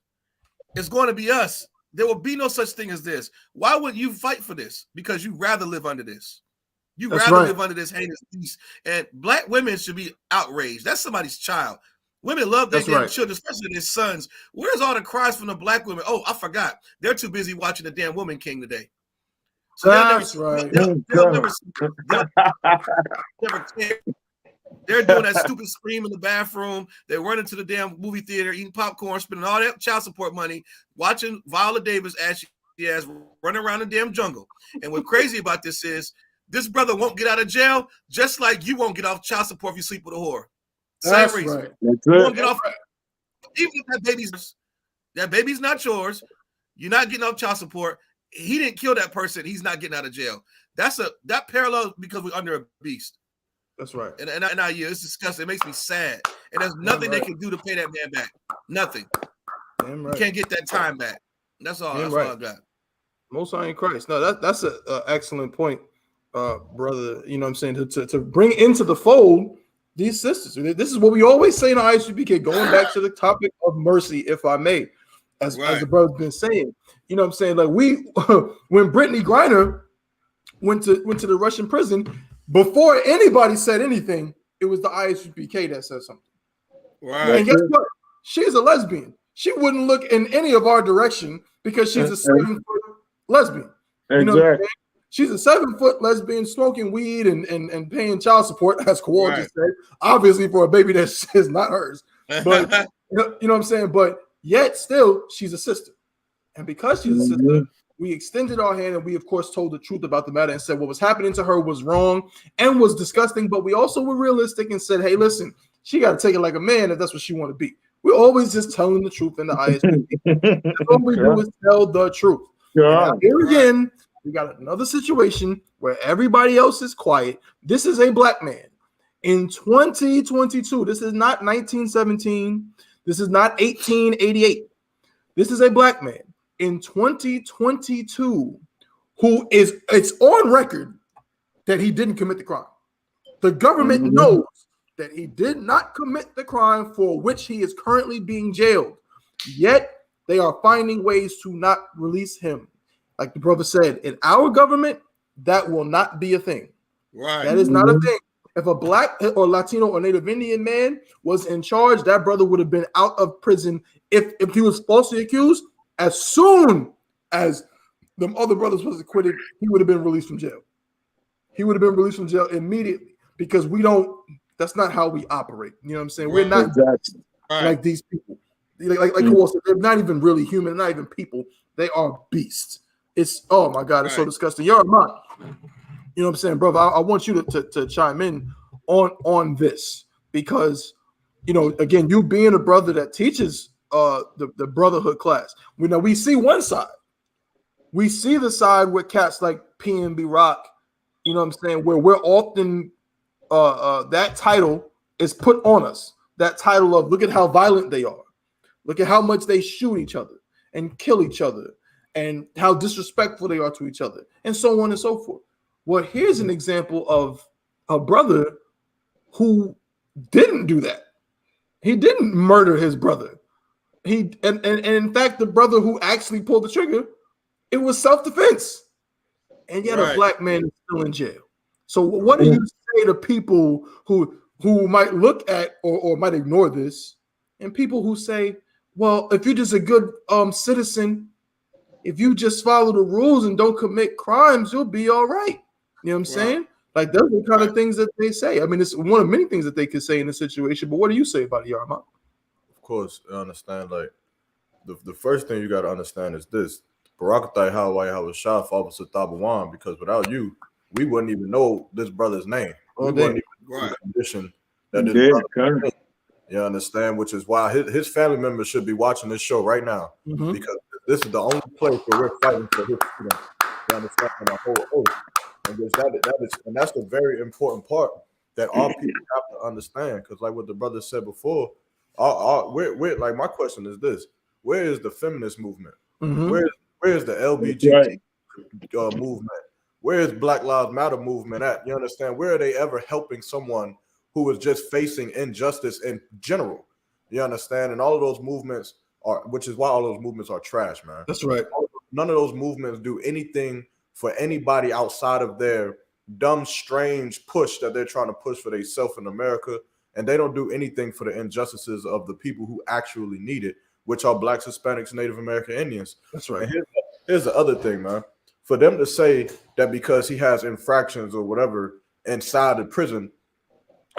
It's going to be us. There will be no such thing as this. Why would you fight for this? Because you rather live under this. You rather live under this heinous beast. And black women should be outraged. That's somebody's child. Women love their That's damn right. children, especially their sons. Where's all the cries from the black women? Oh, I forgot. They're too busy watching the damn Woman King today. So That's right. they'll never care. They're doing that stupid scream in the bathroom. They're running to the damn movie theater, eating popcorn, spending all that child support money, watching Viola Davis as she has running around the damn jungle. And what's crazy about this is this brother won't get out of jail, just like you won't get off child support if you sleep with a whore. That's Same reason. right. That's You won't it. get off, even if that baby's not yours. You're not getting off child support. He didn't kill that person. He's not getting out of jail. That parallel because we're under a beast. That's right. And it's disgusting. It makes me sad. And there's nothing they can do to pay that man back. Nothing. Damn You right. can't get that time back. That's all. That's all I got. Most High in Christ. No, that's an excellent point, brother. You know what I'm saying? To bring into the fold these sisters. This is what we always say in I.S.U.P.K, going back to the topic of mercy, if I may, as the brother's been saying. You know what I'm saying? Like when Brittany Griner went to the Russian prison, before anybody said anything, it was the I.S.U.P.K that said something. Right. And guess what? She's a lesbian. She wouldn't look in any of our direction because she's a 7-foot lesbian. You know what I'm saying? She's a 7-foot lesbian smoking weed and paying child support, as Kowal just said, obviously for a baby that is not hers. But you know what I'm saying? But yet still, she's a sister. And because she's a sister, we extended our hand and we, of course, told the truth about the matter and said what was happening to her was wrong and was disgusting. But we also were realistic and said, hey, listen, she got to take it like a man if that's what she want to be. We're always just telling the truth in the I.S.U.P.K. All we do is tell the truth. And here again, we got another situation where everybody else is quiet. This is a black man in 2022. This is not 1917. This is not 1888. This is a black man in 2022 who it's on record that he didn't commit the crime. The government knows that he did not commit the crime for which he is currently being jailed. Yet they are finding ways to not release him. Like the brother said, in our government, that will not be a thing. Right. That is not a thing. If a black or Latino or Native Indian man was in charge, that brother would have been out of prison if he was falsely accused. As soon as the other brothers was acquitted, he would have been released from jail. He would have been released from jail immediately because that's not how we operate. You know what I'm saying? We're not like these people. Like Kowal said, they're not even really human, not even people. They are beasts. It's, oh my God, it's so disgusting. Yahanan, you know what I'm saying, brother? I want you to chime in on this because, you know, again, you being a brother that teaches the brotherhood class, we see one side. We see the side with cats like PNB Rock, you know what I'm saying, where we're often that title is put on us. That title of look at how violent they are. Look at how much they shoot each other and kill each other and how disrespectful they are to each other and so on and so forth. Well, here's an example of a brother who didn't do that. He didn't murder his brother. And in fact, the brother who actually pulled the trigger, it was self-defense. And yet a black man is still in jail. So what do you say to people who might look at or might ignore this, and people who say, well, if you're just a good citizen, if you just follow the rules and don't commit crimes, you'll be all right. You know what I'm saying? Like those are the kind of things that they say. I mean, it's one of many things that they could say in a situation, but what do you say about it, Yahanan? Of course, I understand. Like the first thing you got to understand is this: Barakatai Hawaii was shot for Officer Tabawan, because without you, we wouldn't even know this brother's name. We wouldn't even know the condition that this brother was in. You understand? Which is why his family members should be watching this show right now, because this is the only place where we're fighting for his freedom. You understand? The whole oath. And that's the very important part that all people have to understand. Because like what the brother said before, we're like, my question is this: where is the feminist movement? Where is the LGBT movement? Where is Black Lives Matter movement at? You understand? Where are they ever helping someone who is just facing injustice in general? You understand? And all of those movements which is why all those movements are trash, man. That's right. None of those movements do anything for anybody outside of their dumb, strange push that they're trying to push for themselves in America and they don't do anything for the injustices of the people who actually need it, which are Blacks, Hispanics, Native American Indians. That's right. And here's the other thing, man. For them to say that because he has infractions or whatever inside the prison,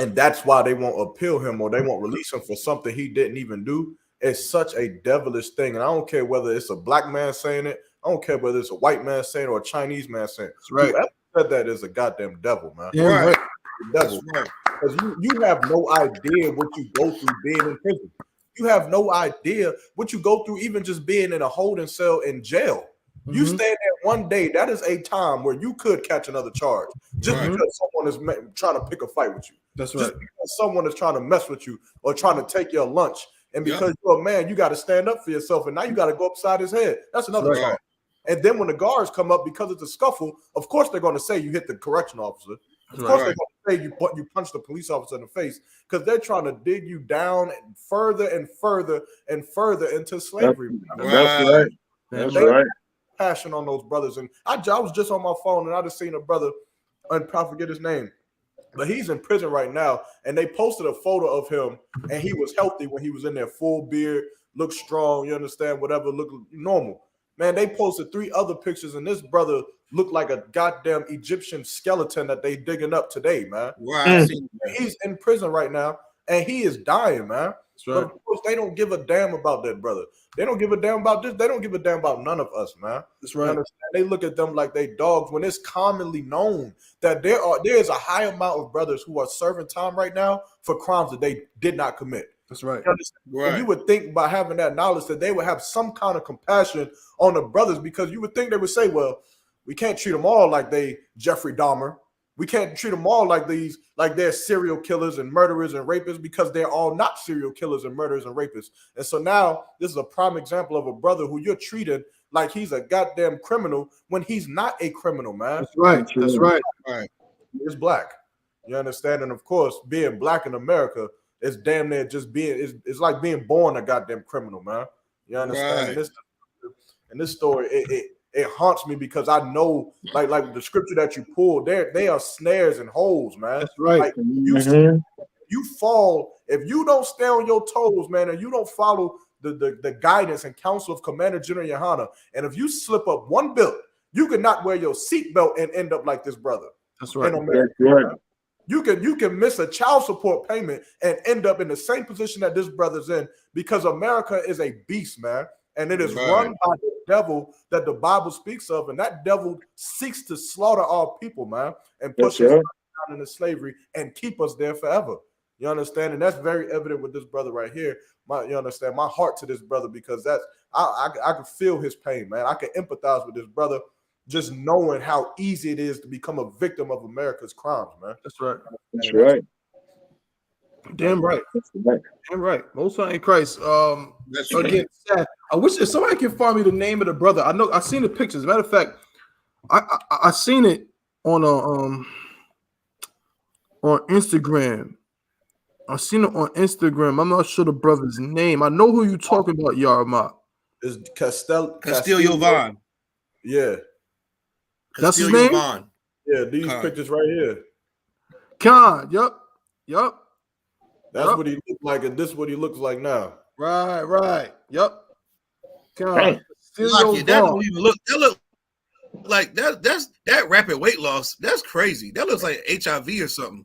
and that's why they won't appeal him or they won't release him for something he didn't even do, is such a devilish thing. And I don't care whether it's a black man saying it, I don't care whether it's a white man saying it or a Chinese man saying it. That's right. Whoever said that is a goddamn devil, man. Yeah, right. The devil. Because you have no idea what you go through being in prison. You have no idea what you go through even just being in a holding cell in jail. You stay there one day, that is a time where you could catch another charge just because someone is trying to pick a fight with you. That's just right. because someone is trying to mess with you or trying to take your lunch. And because you're a man, you got to stand up for yourself. And now you got to go upside his head. That's another charge. And then when the guards come up because it's a scuffle, of course they're going to say you hit the correction officer. Of course they're going to say you punched the police officer in the face because they're trying to dig you down and further and further and further into slavery. That's right. That's right. Passion on those brothers. And I was just on my phone and I just seen a brother, and I forget his name, but he's in prison right now. And they posted a photo of him and he was healthy when he was in there, full beard, looked strong, you understand, whatever, looked normal. Man, they posted 3 other pictures and this brother looked like a goddamn Egyptian skeleton that they digging up today, man. Right. He's in prison right now and he is dying, man. Right. But of course, they don't give a damn about that brother. They don't give a damn about this. They don't give a damn about none of us, man. That's right. They look at them like they dogs when it's commonly known that there is a high amount of brothers who are serving time right now for crimes that they did not commit. That's right. And you would think by having that knowledge that they would have some kind of compassion on the brothers, because you would think they would say, well, we can't treat them all like they Jeffrey Dahmer. We can't treat them all like they're serial killers and murderers and rapists, because they're all not serial killers and murderers and rapists. And so now this is a prime example of a brother who you're treating like he's a goddamn criminal when he's not a criminal, man. That's right. That's right. He's black. You understand? And of course, being black in America is damn near just it's like being born a goddamn criminal, man. You understand? Right. And this story, it haunts me because I know, like the scripture that you pulled, they are snares and holes, man. That's right. Like, you fall, if you don't stay on your toes, man, and you don't follow the guidance and counsel of Commander General YAHANNA, and if you slip up one bit, you could not wear your seatbelt and end up like this brother. That's right. That's right. You can miss a child support payment and end up in the same position that this brother's in, because America is a beast, man. And it is run by the devil that the Bible speaks of. And that devil seeks to slaughter our people, man, and push us down into slavery and keep us there forever. You understand? And that's very evident with this brother right here. You understand? My heart to this brother, because I can feel his pain, man. I can empathize with this brother, just knowing how easy it is to become a victim of America's crimes, man. That's right. That's right. Damn right. Damn right. Most High in Christ. That's again, sad. I wish if somebody can find me the name of the brother. I know I've seen the pictures. As a matter of fact, I seen it on Instagram. I seen it on Instagram. I'm not sure the brother's name. I know who you talking about, Yarma. Is Castillo Vaughn. Yeah. That's his name? Vaughn. Yeah, these pictures right here. Khan. Yep. That's what he looked like, and this is what he looks like now. Right. Yep. That don't even look. That look like that rapid weight loss. That's crazy. That looks like HIV or something.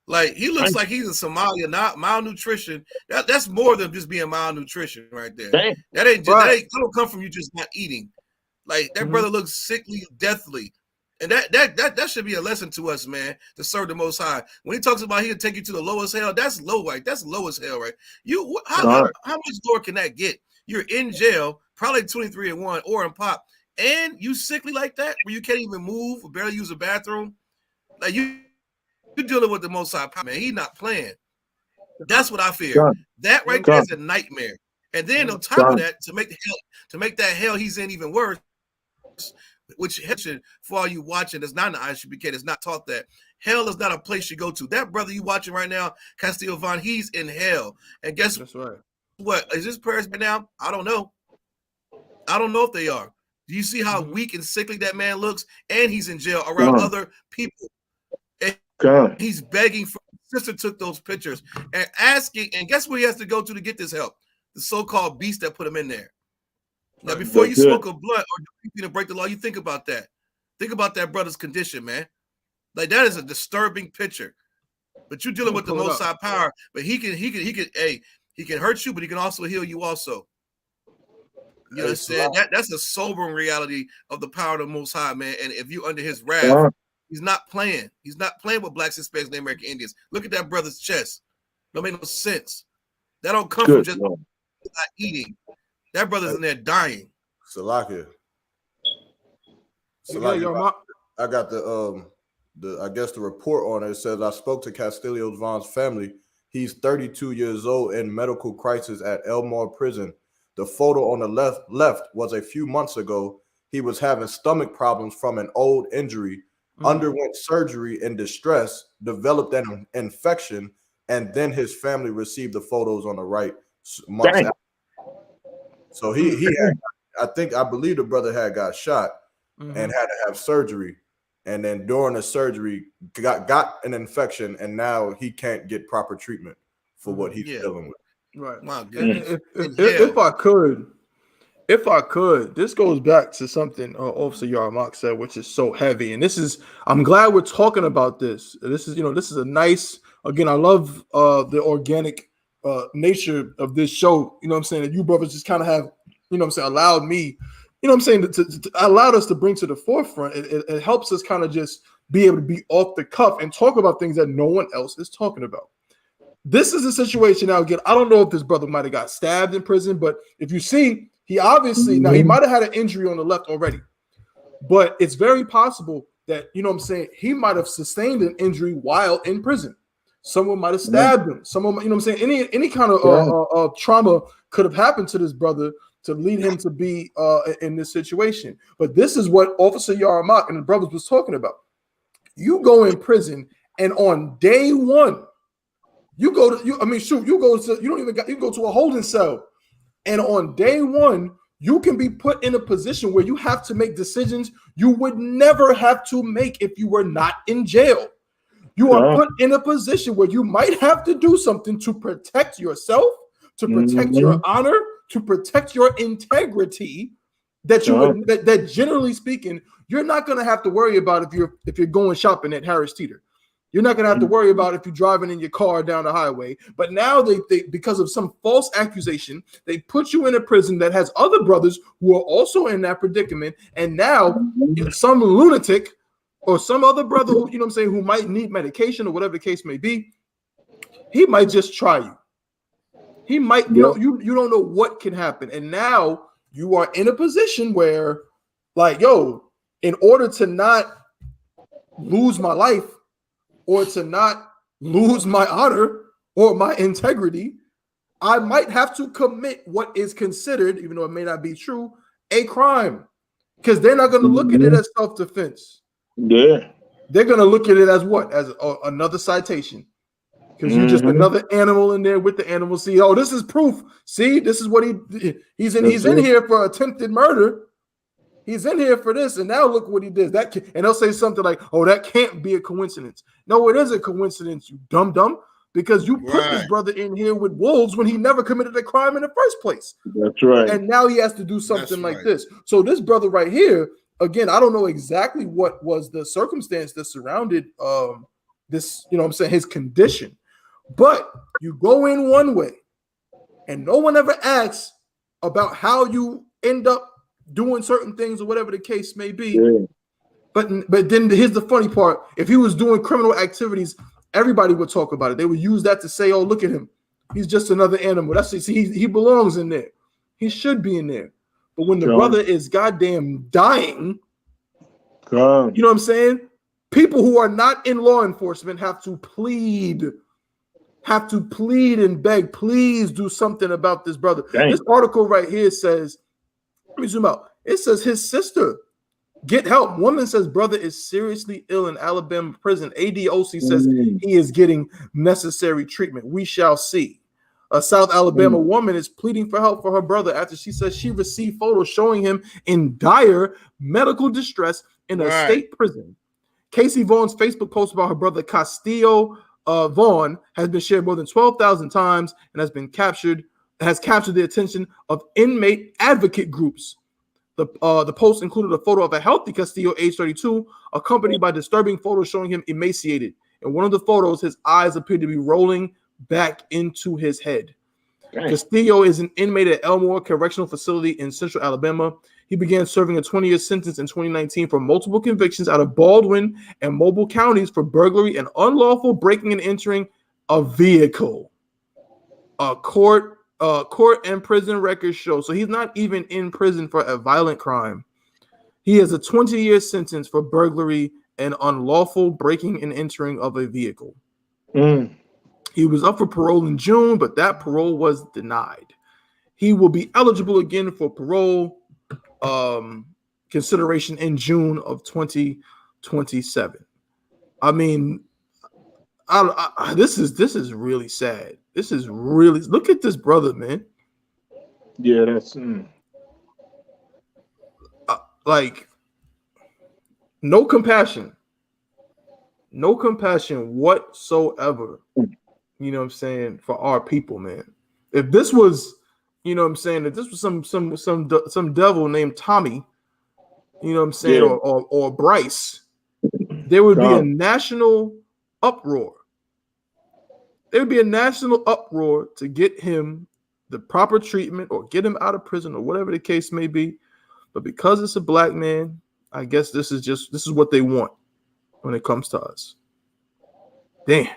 Like he looks like he's in Somalia, not malnutrition. That's more than just being malnutrition right there. Dang. That don't come from you just not eating. Like that brother looks sickly, deathly. And that should be a lesson to us, man, to serve the Most High. When he talks about he'll take you to the lowest hell, that's low, right? That's low as hell, right? How much lower can that get? You're in jail, probably 23-1 or in pop, and you sickly like that, where you can't even move or barely use a bathroom. Like you're dealing with the Most High, man. He's not playing. That's what I fear. That right there is a nightmare. And then on top of that, to make that hell he's in even worse, which for all you watching that's not in the I.S.U.P.K, that's not taught that hell is not a place you go to. That brother you watching right now, Castillo Vaughn, he's in hell. And guess what? Is his prayers been now? I don't know. I don't know if they are. Do you see how weak and sickly that man looks? And he's in jail around other people. And he's begging for sister took those pictures and asking, and guess where he has to go to get this help? The so-called beast that put him in there. Now, before you smoke a blunt or do anything to break the law, you think about that. Think about that brother's condition, man. Like, that is a disturbing picture. But you're dealing with the Most High power. But he can hurt you, but he can also heal you also. You know what I'm saying? That's a sobering reality of the power of the Most High, man. And if you're under his wrath, he's not playing. He's not playing with blacks, Hispanics, and American Indians. Look at that brother's chest. Don't make no sense. That don't come from just not eating. That brother's in there dying. Salakia. I got the I guess the report on it. It says I spoke to Castillo Vaughn's family. He's 32 years old in medical crisis at Elmore Prison. The photo on the left was a few months ago. He was having stomach problems from an old injury, underwent surgery in distress, developed an infection, and then his family received the photos on the right months after. So he had, I believe the brother had got shot and had to have surgery. And then during the surgery, got an infection, and now he can't get proper treatment for what he's dealing with. Right. My goodness. If I could, this goes back to something Officer Yarmak said, which is so heavy. And I'm glad we're talking about this. This is a nice, again, I love the organic nature of this show. You know what I'm saying? That you brothers just kind of have, you know what I'm saying, allowed me, you know what I'm saying, to allowed us to bring to the forefront. It helps us kind of just be able to be off the cuff and talk about things that no one else is talking about. This is a situation now. Again, I don't know if this brother might have got stabbed in prison, but if you see, he obviously, now he might have had an injury on the left already, but it's very possible that, you know what I'm saying, he might have sustained an injury while in prison. Someone might have stabbed him. Someone, you know what I'm saying, any kind of trauma could have happened to this brother to lead him to be in this situation. But this is what Officer Yarmak and the brothers was talking about. You go in prison, and on day one, you go to a holding cell, and on day one, you can be put in a position where you have to make decisions you would never have to make if you were not in jail. You are put in a position where you might have to do something to protect yourself, to protect your honor, to protect your integrity. That generally speaking, you're not going to have to worry about if you're going shopping at Harris Teeter. You're not going to have to worry about if you're driving in your car down the highway. But now they because of some false accusation, they put you in a prison that has other brothers who are also in that predicament. And now some lunatic or some other brother who, you know what I'm saying, who might need medication or whatever the case may be, he might just try you. He might, you don't know what can happen. And now you are in a position where, like, in order to not lose my life, or to not lose my honor or my integrity, I might have to commit what is considered, even though it may not be true, a crime. Because they're not going to look at it as self-defense. Yeah. They're going to look at it as what? As another citation. Because you're just another animal in there with the animal. See, this is proof. See, this is what he's in here for attempted murder. He's in here for this, and now look what he did. And they'll say something like, that can't be a coincidence. No, it is a coincidence, you dumb, because you put this brother in here with wolves when he never committed a crime in the first place. That's right. And now he has to do something like this. So this brother right here, again, I don't know exactly what was the circumstance that surrounded this, you know what I'm saying, his condition. But you go in one way, and no one ever asks about how you end up doing certain things or whatever the case may be. But then here's the funny part. If he was doing criminal activities, everybody would talk about it. They would use that to say, look at him. He's just another animal. He belongs in there. He should be in there. But when the brother is goddamn dying, you know what I'm saying? People who are not in law enforcement have to plead and beg, please do something about this brother. This article right here says, let me zoom out. It says his sister, get help. Woman says brother is seriously ill in Alabama prison. ADOC says he is getting necessary treatment. We shall see. A South Alabama woman is pleading for help for her brother after she says she received photos showing him in dire medical distress in a state prison. Casey Vaughn's Facebook post about her brother Castillo Vaughn has been shared more than 12,000 times and has captured the attention of inmate advocate groups. The post included a photo of a healthy Castillo, age 32, accompanied by disturbing photos showing him emaciated. In one of the photos, his eyes appear to be rolling back into his head. Dang. Castillo is an inmate at Elmore Correctional Facility in Central Alabama. He began serving a 20-year sentence in 2019 for multiple convictions out of Baldwin and Mobile counties for burglary and unlawful breaking and entering a vehicle. Court and prison records show. So he's not even in prison for a violent crime. He has a 20-year sentence for burglary and unlawful breaking and entering of a vehicle. He was up for parole in June, but that parole was denied. He will be eligible again for parole consideration in June of 2027. I mean, this is really sad. This is really, look at this brother, man. Yeah, that's like no compassion whatsoever. You know what I'm saying, for our people, man. If this was, you know what I'm saying, if this was some devil named Tommy, you know what I'm saying, or Bryce, there would be a national uproar. There would be a national uproar to get him the proper treatment or get him out of prison or whatever the case may be. But because it's a black man, I guess this is what they want when it comes to us. Damn.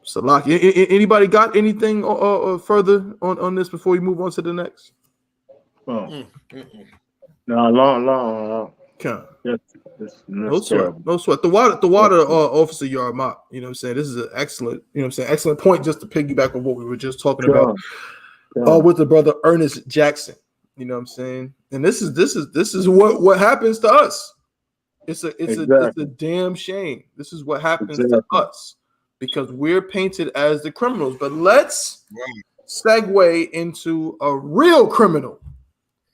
Salak, anybody got anything further on this before we move on to the next? No, long. No sweat. The water officer Yard Mop. You know what I'm saying? This is an excellent, you know what I'm saying, excellent point just to piggyback on what we were just talking about with the brother Ernest Jackson. You know what I'm saying? And this is what happens to us. It's a damn shame. This is what happens to us because we're painted as the criminals. But let's segue into a real criminal.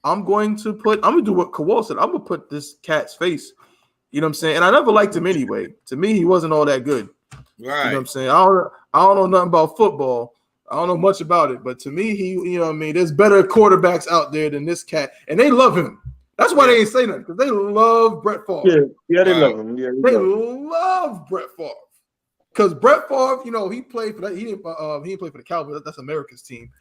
I'm going to do what Kowal said. I'm gonna put this cat's face. You know what I'm saying? And I never liked him anyway. To me, he wasn't all that good. Right. You know what I'm saying? I don't know nothing about football. I don't know much about it, but to me, you know what I mean, there's better quarterbacks out there than this cat, and they love him. That's why they ain't say nothing, because they love Brett Favre. Yeah, they love him. Yeah, they love Brett Favre. Because Brett Favre, you know, he played for that. He didn't play for the Cowboys. That's America's team.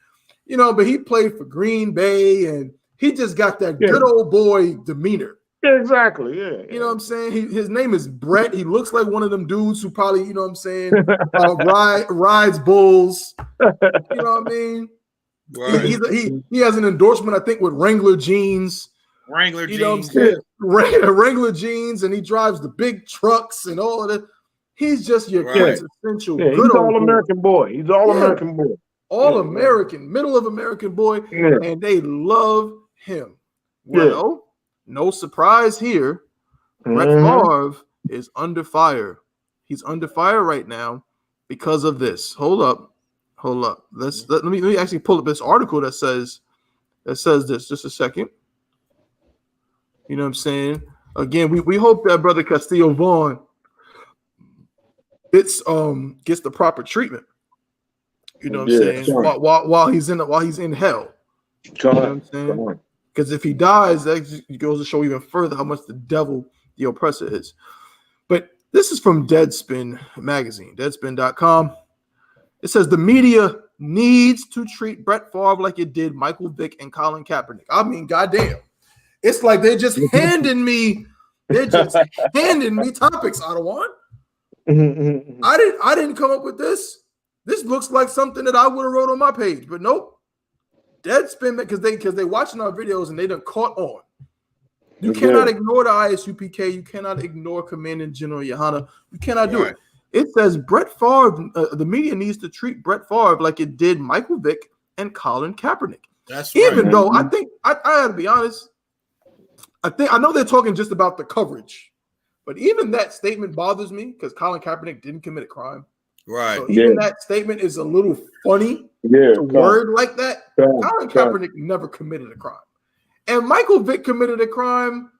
You know, but he played for Green Bay, and he just got that good old boy demeanor. Yeah, exactly. Yeah. You know what I'm saying? His name is Brett. He looks like one of them dudes who probably, you know what I'm saying, rides bulls. You know what I mean? Right. He has an endorsement, I think, with Wrangler jeans. Wrangler you know jeans. What I'm saying? Wrangler jeans, and he drives the big trucks and all of that. He's just your quintessential good he's all American boy. He's all American boy. All American, middle of American boy, and they love him. Well, no surprise here. Brett Favre is under fire. He's under fire right now because of this. Hold up. Let me actually pull up this article that says this. Just a second. You know what I'm saying? Again, we hope that brother Castillo Vaughn gets the proper treatment. You know what I'm saying? While he's in hell. You know what I'm saying? Because if he dies, that goes to show even further how much the devil, the oppressor, is. But this is from Deadspin magazine, deadspin.com. It says the media needs to treat Brett Favre like it did Michael Vick and Colin Kaepernick. I mean, goddamn. It's like they're just handing me topics, Ottawa. I didn't come up with this. This looks like something that I would have wrote on my page, but nope. Deadspin, because they watching our videos and they done caught on. You cannot ignore the I.S.U.P.K. You cannot ignore Commandant General YAHANNA. You cannot do it. It says Brett Favre. The media needs to treat Brett Favre like it did Michael Vick and Colin Kaepernick. That's right. Even though I think I got to be honest. I know they're talking just about the coverage, but even that statement bothers me because Colin Kaepernick didn't commit a crime. Right. So even that statement is a little funny. A word like that. Colin Kaepernick never committed a crime. And Michael Vick committed a crime.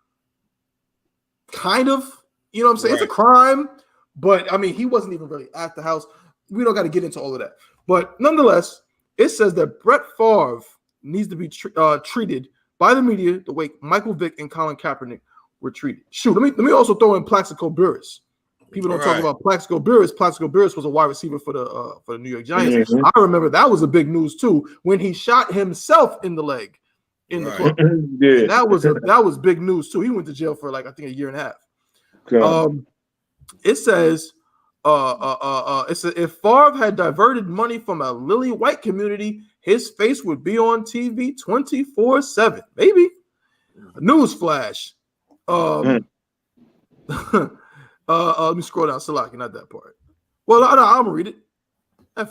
Kind of. You know what I'm saying? It's a crime, But I mean, he wasn't even really at the house. We don't got to get into all of that. But nonetheless, it says that Brett Favre needs to be treated by the media the way Michael Vick and Colin Kaepernick were treated. Shoot, let me also throw in Plaxico Burress. People don't talk about Plaxico Burress. Plaxico Burress was a wide receiver for the New York Giants. Mm-hmm. I remember that was a big news too when he shot himself in the leg in the club. Yeah. That was big news too. He went to jail for like I think a year and a half. Okay. It says if Favre had diverted money from a lily white community, his face would be on TV 24/7. Maybe. Newsflash. Let me scroll down. Salaki, not that part. Well, I'm gonna read it. It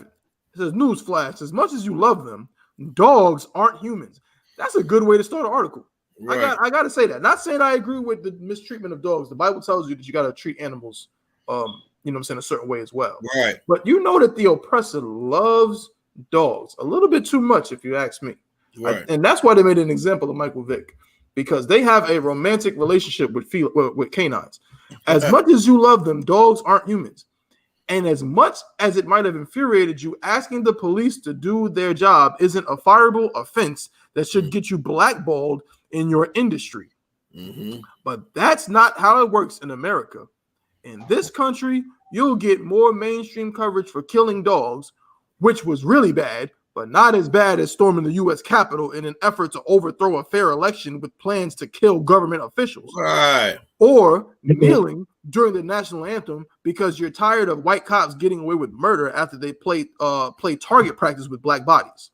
says newsflash. As much as you love them, dogs aren't humans. That's a good way to start an article. Right. I got to say that. Not saying I agree with the mistreatment of dogs. The Bible tells you that you got to treat animals, you know what I'm saying, a certain way as well. Right. But you know that the oppressor loves dogs a little bit too much, if you ask me. Right. And that's why they made an example of Michael Vick, because they have a romantic relationship with canines. As much as you love them, dogs aren't humans. And as much as it might have infuriated you, asking the police to do their job isn't a fireable offense that should get you blackballed in your industry. Mm-hmm. But that's not how it works in America. In this country, you'll get more mainstream coverage for killing dogs, which was really bad, but not as bad as storming the U.S. Capitol in an effort to overthrow a fair election with plans to kill government officials. Right. Or kneeling during the national anthem because you're tired of white cops getting away with murder after they play target practice with black bodies.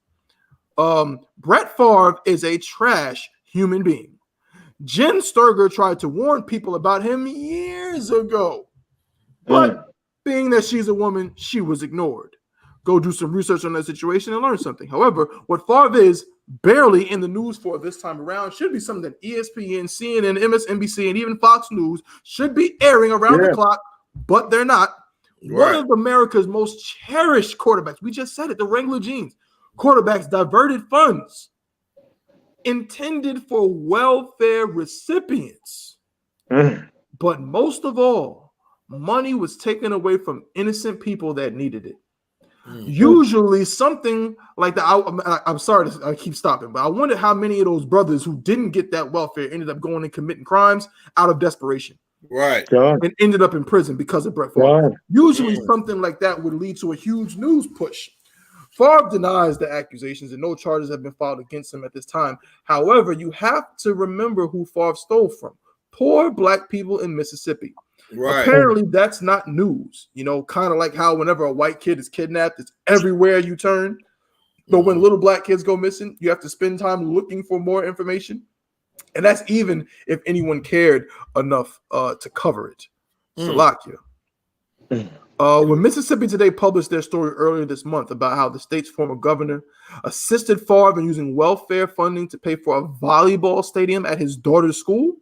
Brett Favre is a trash human being. Jen Sturger tried to warn people about him years ago, but being that she's a woman, she was ignored. Go do some research on that situation and learn something. However, what Favre is barely in the news for this time around should be something that ESPN, CNN, MSNBC, and even Fox News should be airing around the clock, but they're not. Right. One of America's most cherished quarterbacks, we just said it, the Wrangler Jeans, quarterbacks diverted funds intended for welfare recipients. But most of all, money was taken away from innocent people that needed it. Usually something like that. I'm sorry I keep stopping, but I wonder how many of those brothers who didn't get that welfare ended up going and committing crimes out of desperation. Right. And ended up in prison because of Brett Favre. Usually something like that would lead to a huge news push. Favre denies the accusations and no charges have been filed against him at this time. However, you have to remember who Favre stole from. Poor black people in Mississippi. Right. Apparently, that's not news. You know, kind of like how whenever a white kid is kidnapped, it's everywhere you turn. But when little black kids go missing, you have to spend time looking for more information. And that's even if anyone cared enough to cover it. Salakia. When Mississippi Today published their story earlier this month about how the state's former governor assisted Favre in using welfare funding to pay for a volleyball stadium at his daughter's school,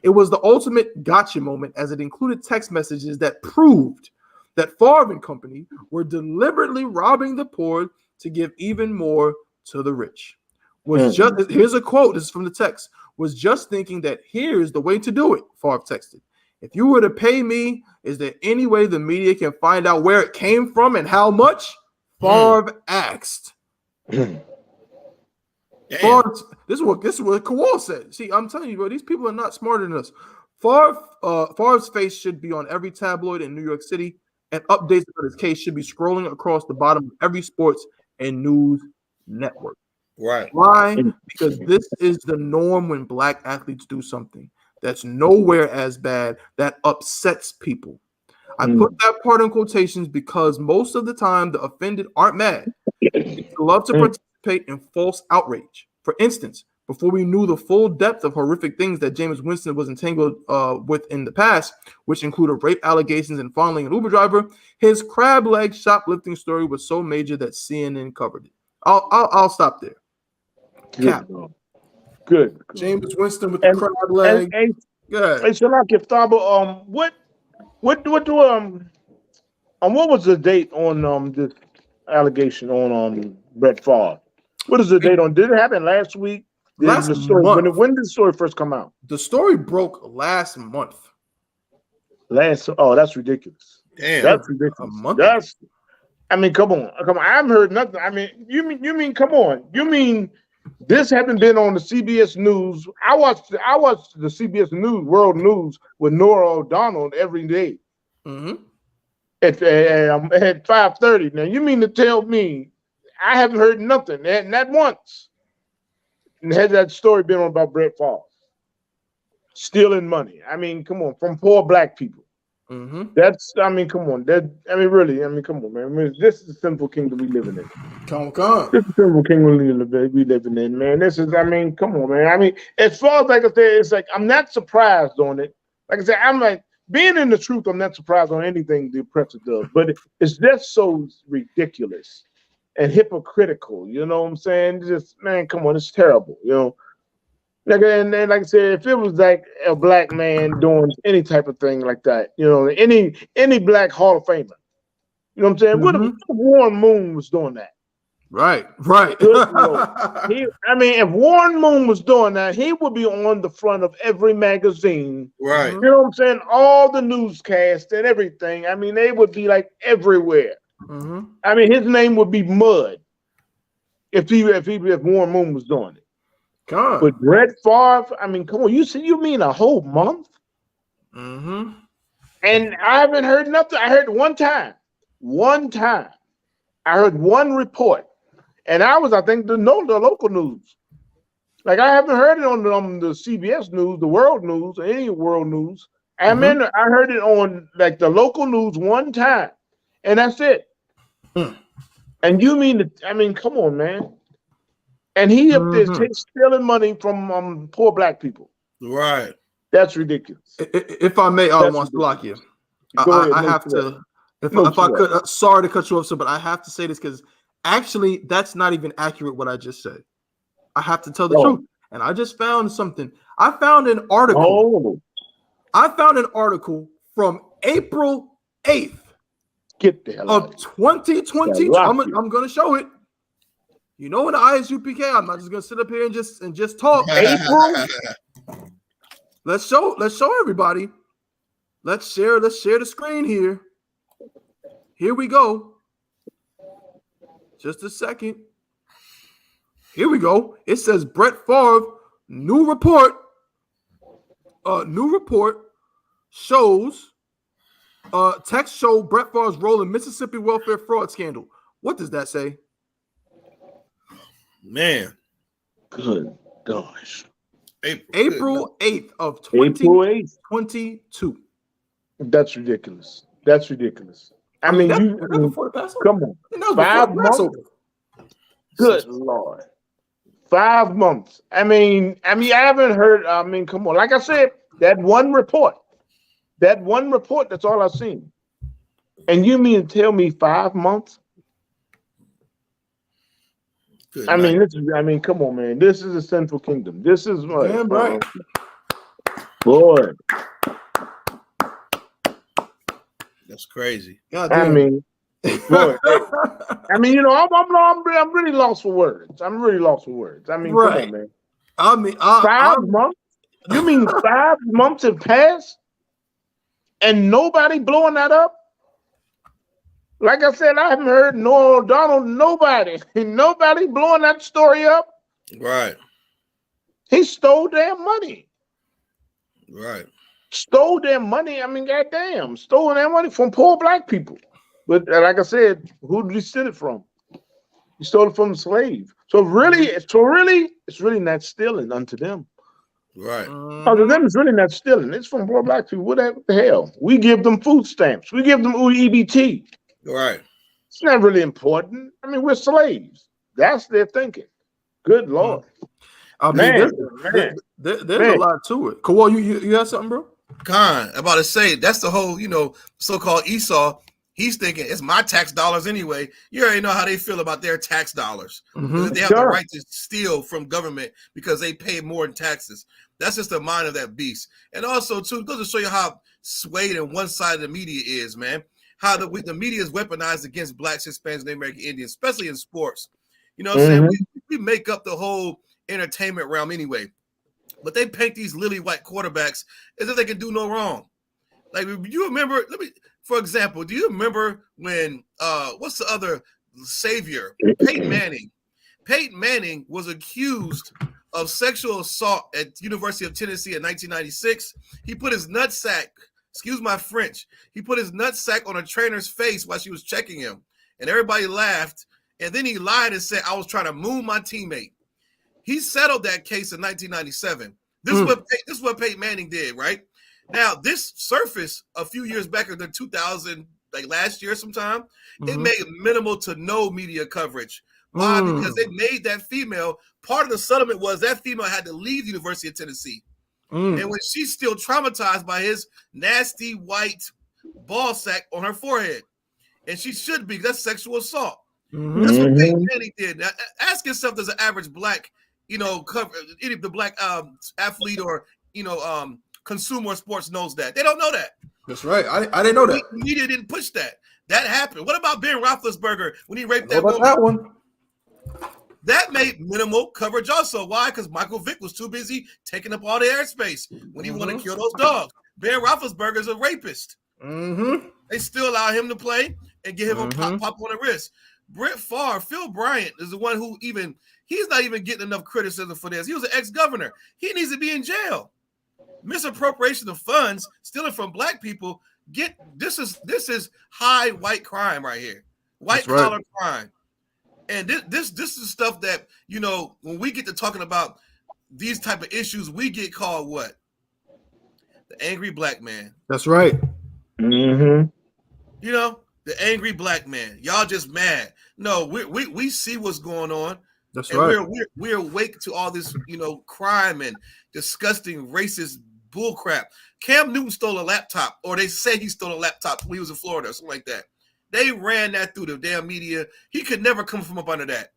it was the ultimate gotcha moment, as it included text messages that proved that Favre and company were deliberately robbing the poor to give even more to the rich. Here's a quote, this is from the text, was just thinking that here's the way to do it, Favre texted. If you were to pay me, is there any way the media can find out where it came from and how much? Favre asked. Favre, this is what Kowal said. See, I'm telling you, bro, these people are not smarter than us. Favre's face should be on every tabloid in New York City, and updates about his case should be scrolling across the bottom of every sports and news network. Right. Why? Because this is the norm when black athletes do something that's nowhere as bad, that upsets people. I put that part in quotations because most of the time the offended aren't mad. They love to participate in false outrage. For instance, before we knew the full depth of horrific things that Jameis Winston was entangled with in the past, which included rape allegations and fondling an Uber driver, his crab leg shoplifting story was so major that CNN covered it. I'll stop there. Cap. Good. Jameis Winston with the crab leg. Good. Hey, Shalaki, what was the date on this allegation on Brett Favre? What is the date on? Did it happen last week? When did the story first come out? The story broke last month. That's ridiculous. Damn. That's A ridiculous. month. That's, I mean, come on. I haven't heard nothing. I mean, you mean, come on. You mean this haven't been on the CBS News? I watched the CBS News, World News with Nora O'Donnell every day Mm-hmm. at 5:30. Now, you mean to tell me I haven't heard nothing, not once? And had that story been on about Brett Favre stealing money? I mean, come on, from poor black people. Mm-hmm. That's, I mean, come on. Really, I mean, come on, man. I mean, this is the simple kingdom we living in. Come. This is the simple kingdom we living in, man. This is, I mean, come on, man. I mean, as far as like I said, it's like I'm not surprised on it. Like I said, I'm like being in the truth. I'm not surprised on anything the oppressor does, but it's just so ridiculous and hypocritical. You know what I'm saying? Just, man, come on, it's terrible. You know. Like, and like I said, if it was like a black man doing any type of thing like that, you know, any black Hall of Famer, you know what I'm saying? What if Warren Moon was doing that? Right. Good Lord. I mean, if Warren Moon was doing that, he would be on the front of every magazine. Right. You know what I'm saying? All the newscasts and everything. I mean, they would be like everywhere. Mm-hmm. I mean, his name would be Mud if Warren Moon was doing it. Come. But Brett Favre, I mean, come on, you mean a whole month? Mm-hmm. And I haven't heard nothing. I heard one time. I heard one report. And I think, the local news. Like, I haven't heard it on the CBS News, the World News, or any World News. I mean, I heard it on, like, the local news one time. And that's it. And you mean, I mean, come on, man. And he up there stealing money from poor black people. Right. That's ridiculous. If I may, I want to block you. I have to. If I could, sorry to cut you off, sir, but I have to say this because actually, that's not even accurate what I just said. I have to tell the truth, and I just found something. I found an article. I found an article from April 8th of 2022. I'm going to show it. You know, in the I.S.U.P.K, I'm not just gonna sit up here and just talk. April. Let's show everybody. Let's share the screen here. Here we go. Just a second. Here we go. It says Brett Favre, new report shows text show Brett Favre's role in Mississippi welfare fraud scandal. What does that say? Man, good gosh. April 8th of 2022. That's ridiculous. That's ridiculous. I mean, before the Passover? Come on. 5 months. Good Lord. 5 months. I mean, I haven't heard. I mean, come on. Like I said, that one report. That's all I've seen. And you mean to tell me 5 months? Good I night. mean, come on, man. This is a sinful kingdom. This is what. Damn right. Boy. That's crazy. I mean, boy, I mean, you know, I'm really lost for words. I mean, come on, man. I mean, 5 months? You mean 5 months have passed and nobody blowing that up? Like I said, I haven't heard Nora O'Donnell, nobody blowing that story up. Right. He stole their money. Right. Stole their money. I mean, goddamn, stole their money from poor black people. But like I said, who did he steal it from? He stole it from the slave. So really, it's really not stealing unto them. Right. Unto them, it's really not stealing. It's from poor black people. What the hell? We give them food stamps. We give them EBT. Right. It's not really important. I mean, we're slaves. That's their thinking. Good Lord. I mean, there's a lot to it. Kawhi, you have something, bro? I'm about to say, that's the whole, so-called Esau. He's thinking it's my tax dollars anyway. You already know how they feel about their tax dollars. They have the right to steal from government because they pay more in taxes. That's just the mind of that beast. And also, too, it goes to show you how swayed and one-sided the media is, man. How the media is weaponized against blacks, Hispanics, and American Indians, especially in sports. You know what I'm saying? We make up the whole entertainment realm anyway. But they paint these lily white quarterbacks as if they can do no wrong. Like, you remember? For example, do you remember when what's the other savior? Peyton Manning. Peyton Manning was accused of sexual assault at University of Tennessee in 1996. He put his nutsack, excuse my French, he put his nutsack on a trainer's face while she was checking him, and everybody laughed. And then he lied and said, "I was trying to moon my teammate." He settled that case in 1997. This is what Peyton Manning did, right? Now, this surfaced a few years back in the 2000, like last year sometime. It made minimal to no media coverage. Why? Because they made that female, part of the settlement was that female had to leave the University of Tennessee. And when she's still traumatized by his nasty white ball sack on her forehead. And she should be. That's sexual assault. That's what Peyton Manning did. Now, ask yourself, does an average black, cover any of the black athlete or, consumer sports knows that? They don't know that. That's right. I didn't know that. The media didn't push that. That happened. What about Ben Roethlisberger when he raped that woman? That one? That made minimal coverage also. Why? Because Michael Vick was too busy taking up all the airspace when he wanted to kill those dogs. Ben Roethlisberger is a rapist. They still allow him to play and give him a pop on the wrist. Brett Favre, Phil Bryant is the one who he's not even getting enough criticism for this. He was an ex-governor. He needs to be in jail. Misappropriation of funds, stealing from black people. This is high white crime right here. White collar crime. And this is stuff that, when we get to talking about these type of issues, we get called what? The angry black man. That's right. The angry black man. Y'all just mad. No, we see what's going on. That's and right. We're awake to all this, crime and disgusting racist bullcrap. Cam Newton stole a laptop, or they say he stole a laptop when he was in Florida or something like that. They ran that through the damn media. He could never come from up under that.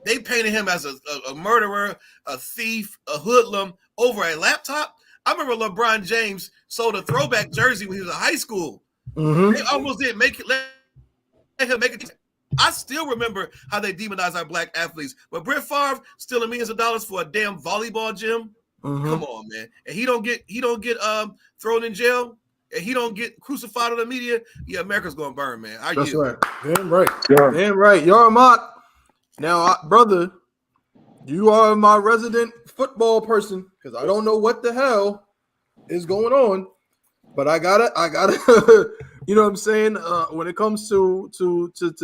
They painted him as a murderer, a thief, a hoodlum over a laptop. I remember LeBron James sold a throwback jersey when he was in high school. They almost didn't let him make it. I still remember how they demonize our black athletes. But Brett Favre stealing millions of dollars for a damn volleyball gym. Come on, man. And he don't get thrown in jail. And he don't get crucified on the media. Yeah, America's gonna burn, man. That's right. Damn right. Damn right. Yarmat. Now, brother, you are my resident football person because I don't know what the hell is going on, but I gotta, you know what I'm saying? When it comes to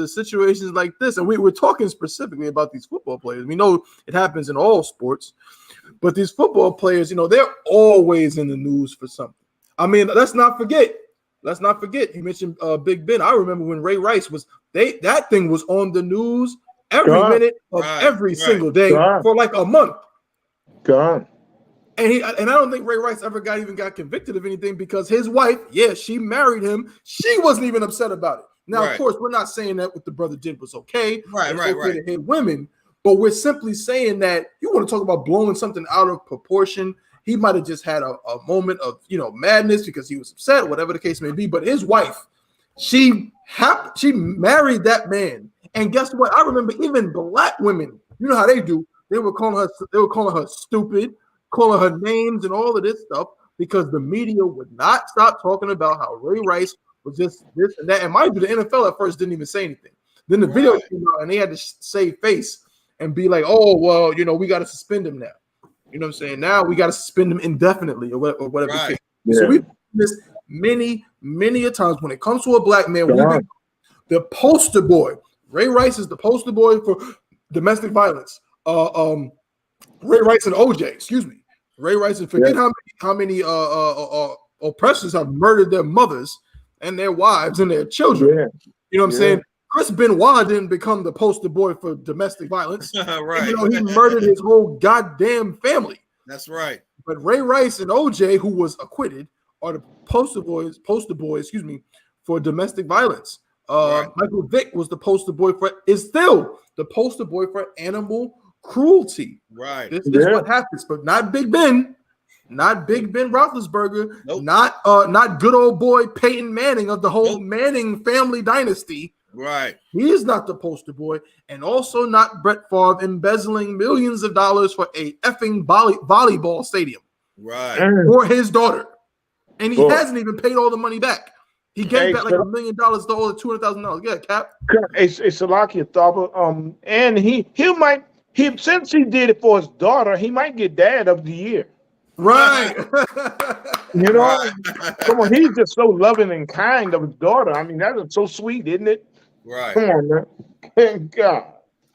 situations like this, and we're talking specifically about these football players. We know it happens in all sports, but these football players, they're always in the news for something. I mean, let's not forget. You mentioned Big Ben. I remember when Ray Rice that thing was on the news every minute of every single day for like a month. And I don't think Ray Rice ever got convicted of anything because his wife, she married him. She wasn't even upset about it. Now, of course, we're not saying that what the brother did was okay. Right. To hit women, but we're simply saying that you want to talk about blowing something out of proportion. He might have just had a moment of, madness because he was upset, whatever the case may be. But his wife, she married that man. And guess what? I remember even black women, you know how they do. They were calling her stupid, calling her names and all of this stuff because the media would not stop talking about how Ray Rice was just this and that. And mind you, the NFL at first didn't even say anything. Then the video came out and they had to save face and be like, oh, well, we got to suspend him now. You know what I'm saying? Now we got to suspend him indefinitely or whatever. Right. So we've done this many a times when it comes to a black man. The poster boy. Ray Rice is the poster boy for domestic violence. Ray Rice and OJ, excuse me. Ray Rice, and forget how many oppressors have murdered their mothers and their wives and their children. You know what I'm saying? Chris Benoit didn't become the poster boy for domestic violence. Right. He murdered his whole goddamn family. That's right. But Ray Rice and OJ, who was acquitted, are the poster boys, for domestic violence. Michael Vick was the poster boy is still the poster boy for animal cruelty. Right. This is what happens, but not Big Ben. Not Big Ben Roethlisberger. Nope. Not good old boy Peyton Manning of the whole Manning family dynasty. Right. He is not the poster boy, and also not Brett Favre embezzling millions of dollars for a effing volleyball stadium. Right. For his daughter. And he hasn't even paid all the money back. He gave back like $1 million to all the $200,000. Yeah, Cap. It's Salakia Thaba. And he might since he did it for his daughter, he might get Dad of the Year. Right. You know, come on, he's just so loving and kind of his daughter. I mean, that's so sweet, isn't it? Right. Come on, man. Thank God.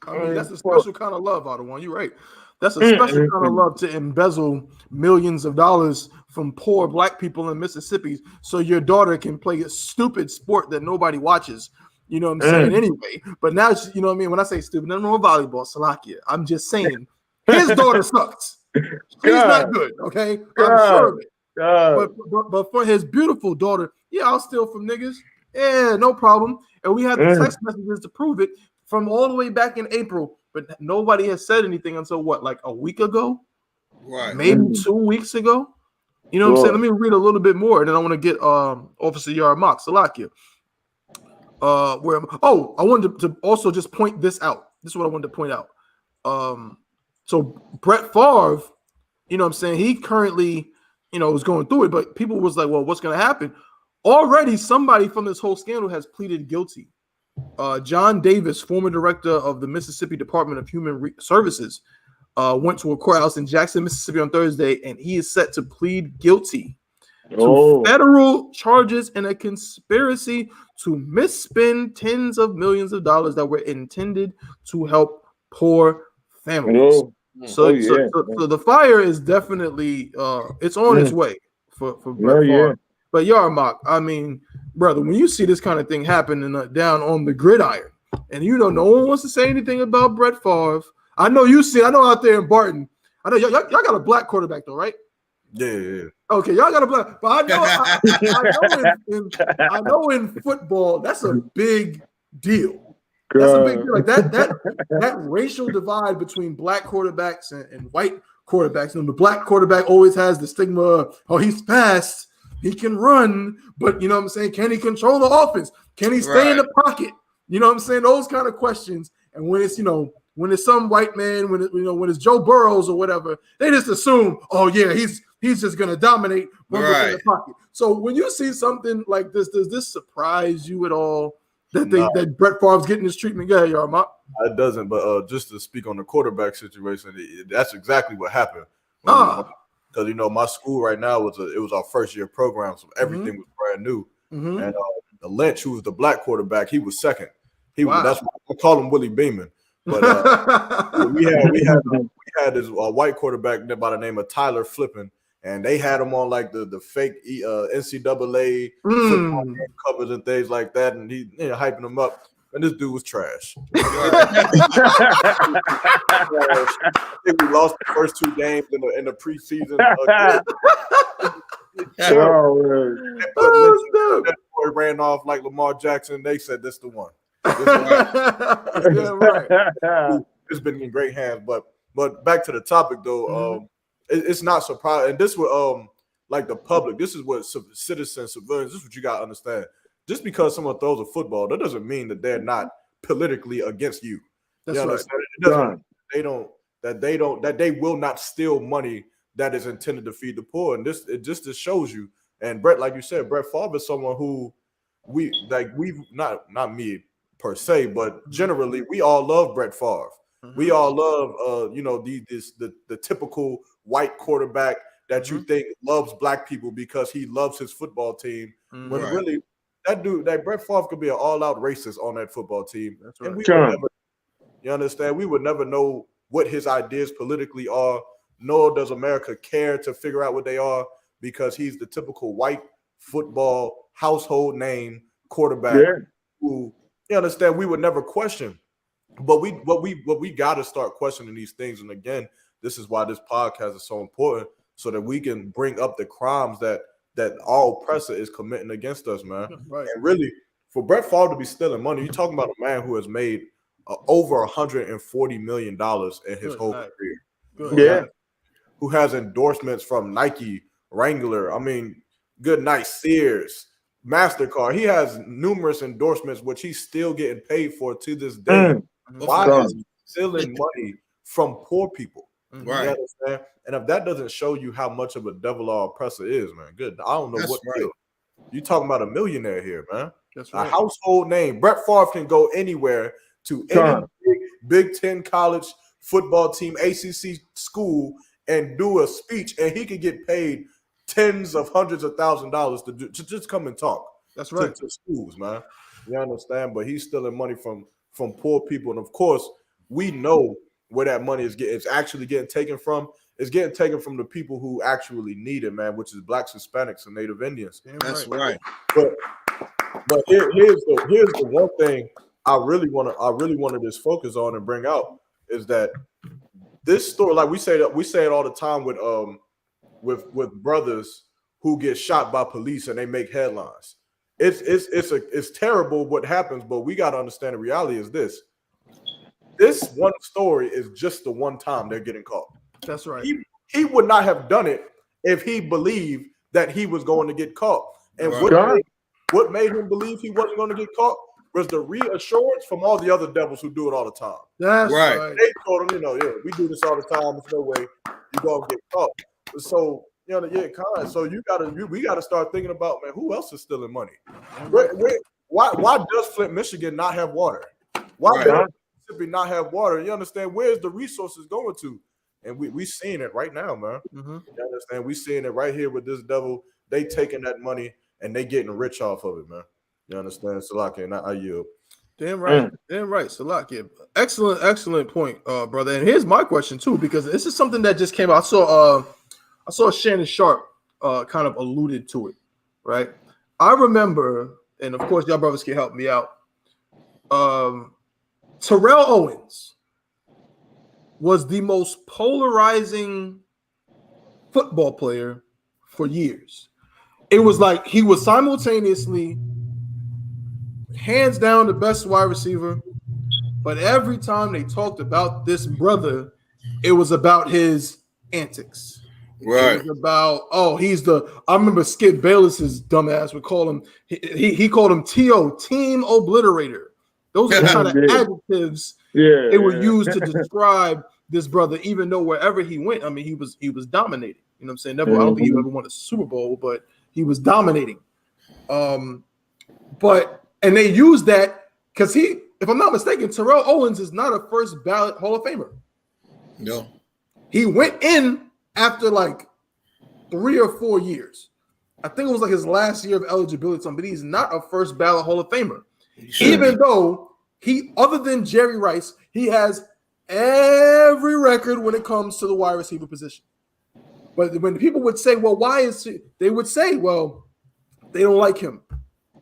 I mean, that's a special kind of love, Ottawa. You're right. That's a special kind of love to embezzle millions of dollars from poor black people in Mississippi so your daughter can play a stupid sport that nobody watches. You know what I'm saying? Anyway, but now, you know what I mean? When I say stupid, nothing wrong with volleyball, Salakia. I'm just saying his daughter sucks. She's not good, okay? I'm sure of it. But for his beautiful daughter, yeah, I'll steal from niggas. Yeah, no problem. And we have the text messages to prove it from all the way back in April. But nobody has said anything until what, like a week ago? Right. Maybe 2 weeks ago? You know what I'm saying? Let me read a little bit more, and then I want to get Officer Yarmak, Salakia. I wanted to also just point this out. This is what I wanted to point out. So Brett Favre, you know what I'm saying, he currently, you know, is going through it, but people was like, well, what's going to happen? Already somebody from this whole scandal has pleaded guilty. John Davis, former director of the Mississippi Department of Human Services, went to a courthouse in Jackson, Mississippi on Thursday, and he is set to plead guilty to federal charges in a conspiracy to misspend tens of millions of dollars that were intended to help poor families. So the fire is definitely it's on its way for Brett Favre. But Yarmak, I mean, brother, when you see this kind of thing happening down on the gridiron, and you know no one wants to say anything about Brett Favre. I know you see. I know out there in Barton. I know y'all got a black quarterback though, right? Yeah. Okay, y'all got a black. But I know in football that's a big deal. That's a big deal. Like that racial divide between black quarterbacks and white quarterbacks. And the black quarterback always has the stigma of, oh, he's fast, he can run, but you know what I'm saying? Can he control the offense? Can he stay in the pocket? You know what I'm saying? Those kind of questions. And when it's, you know, when it's some white man, when it's Joe Burrows or whatever, they just assume, oh yeah, he's just gonna dominate in the pocket. So when you see something like this, does this surprise you at all that that Brett Favre's getting this treatment? Yeah, Yarmak. It doesn't, but just to speak on the quarterback situation, that's exactly what happened. Because you know, my school right now it was our first year program, so everything was brand new. And the Lynch, who was the black quarterback, he was second. That's why I call him Willie Beeman. But we had this white quarterback by the name of Tyler Flippin, and they had him on like the fake NCAA football game covers and things like that, and he hyping him up. And this dude was trash. I think we lost the first 2 games in the preseason. That boy ran off like Lamar Jackson. They said this the one. It's been in great hands. But back to the topic though, it's not surprising. And this would like the public. This is what citizens, civilians. This is what you gotta understand. Just because someone throws a football, that doesn't mean that they're not politically against you. That's right. It doesn't. That they will not steal money that is intended to feed the poor. And it just shows you. And Brett, like you said, Brett Favre is someone who we've not me per se, but generally we all love Brett Favre. We all love the typical white quarterback that you think loves black people because he loves his football team. When really that Brett Favre could be an all-out racist on that football team. That's right. And we would never, you understand? We would never know what his ideas politically are, nor does America care to figure out what they are, because he's the typical white football household name quarterback who, you understand, we would never question. But we got to start questioning these things. And again, this is why this podcast is so important, so that we can bring up the crimes that our oppressor is committing against us, man. Right. And really, for Brett Favre to be stealing money, you're talking about a man who has made over $140 million in his whole career. Who has endorsements from Nike, Wrangler, I mean, good night, Sears, MasterCard. He has numerous endorsements, which he's still getting paid for to this day. Why is he stealing money from poor people? Right. You understand? And if that doesn't show you how much of a devil our oppressor is, man, good. I don't know That's what right. you talking about a millionaire here, man. That's A right. household name. Brett Favre can go anywhere to any Big Ten college football team, ACC school, and do a speech, and he could get paid tens of hundreds of $1,000s to just come and talk. That's right. To schools, man. You understand? But he's stealing money from poor people, and of course, we know where that money is actually getting taken from. It's getting taken from the people who actually need it, man, which is blacks, Hispanics, and Native Indians. That's right. But here's the one thing I really want to just focus on and bring out is that this story, like we say it all the time with brothers who get shot by police and they make headlines. It's terrible what happens, but we got to understand the reality is this. This one story is just the one time they're getting caught. That's right. He would not have done it if he believed that he was going to get caught. And what made him believe he wasn't going to get caught was the reassurance from all the other devils who do it all the time. That's right. They told him, we do this all the time. There's no way you're going to get caught. So, so we gotta start thinking about, man, who else is stealing money? Why does Flint, Michigan not have water? Why does Mississippi not have water? You understand? Where's the resources going to? And we seeing it right now, man. Mm-hmm. You understand? We seeing it right here with this devil. They taking that money and they getting rich off of it, man. You understand? Salaki, and I yield. Damn right. Damn right. Salaki. Excellent point, brother. And here's my question too, because this is something that just came out. I saw Shannon Sharp kind of alluded to it, right? I remember, and of course, y'all brothers can help me out. Terrell Owens was the most polarizing football player for years. It was like he was simultaneously hands down the best wide receiver, but every time they talked about this brother, it was about his antics. Right. It was about, I remember Skip Bayless's dumbass would call him, he called him T.O., team obliterator. Those are the kind of adjectives they would use to describe this brother, even though wherever he went, I mean, he was dominating. You know what I'm saying? I don't think he ever won a Super Bowl, but he was dominating. And they used that because if I'm not mistaken, Terrell Owens is not a first ballot Hall of Famer. No. He went in after like 3 or 4 years. I think it was like his last year of eligibility, but he's not a first ballot Hall of Famer. Even though other than Jerry Rice, he has every record when it comes to the wide receiver position. But when people would say, well, why is he? They would say, well, they don't like him.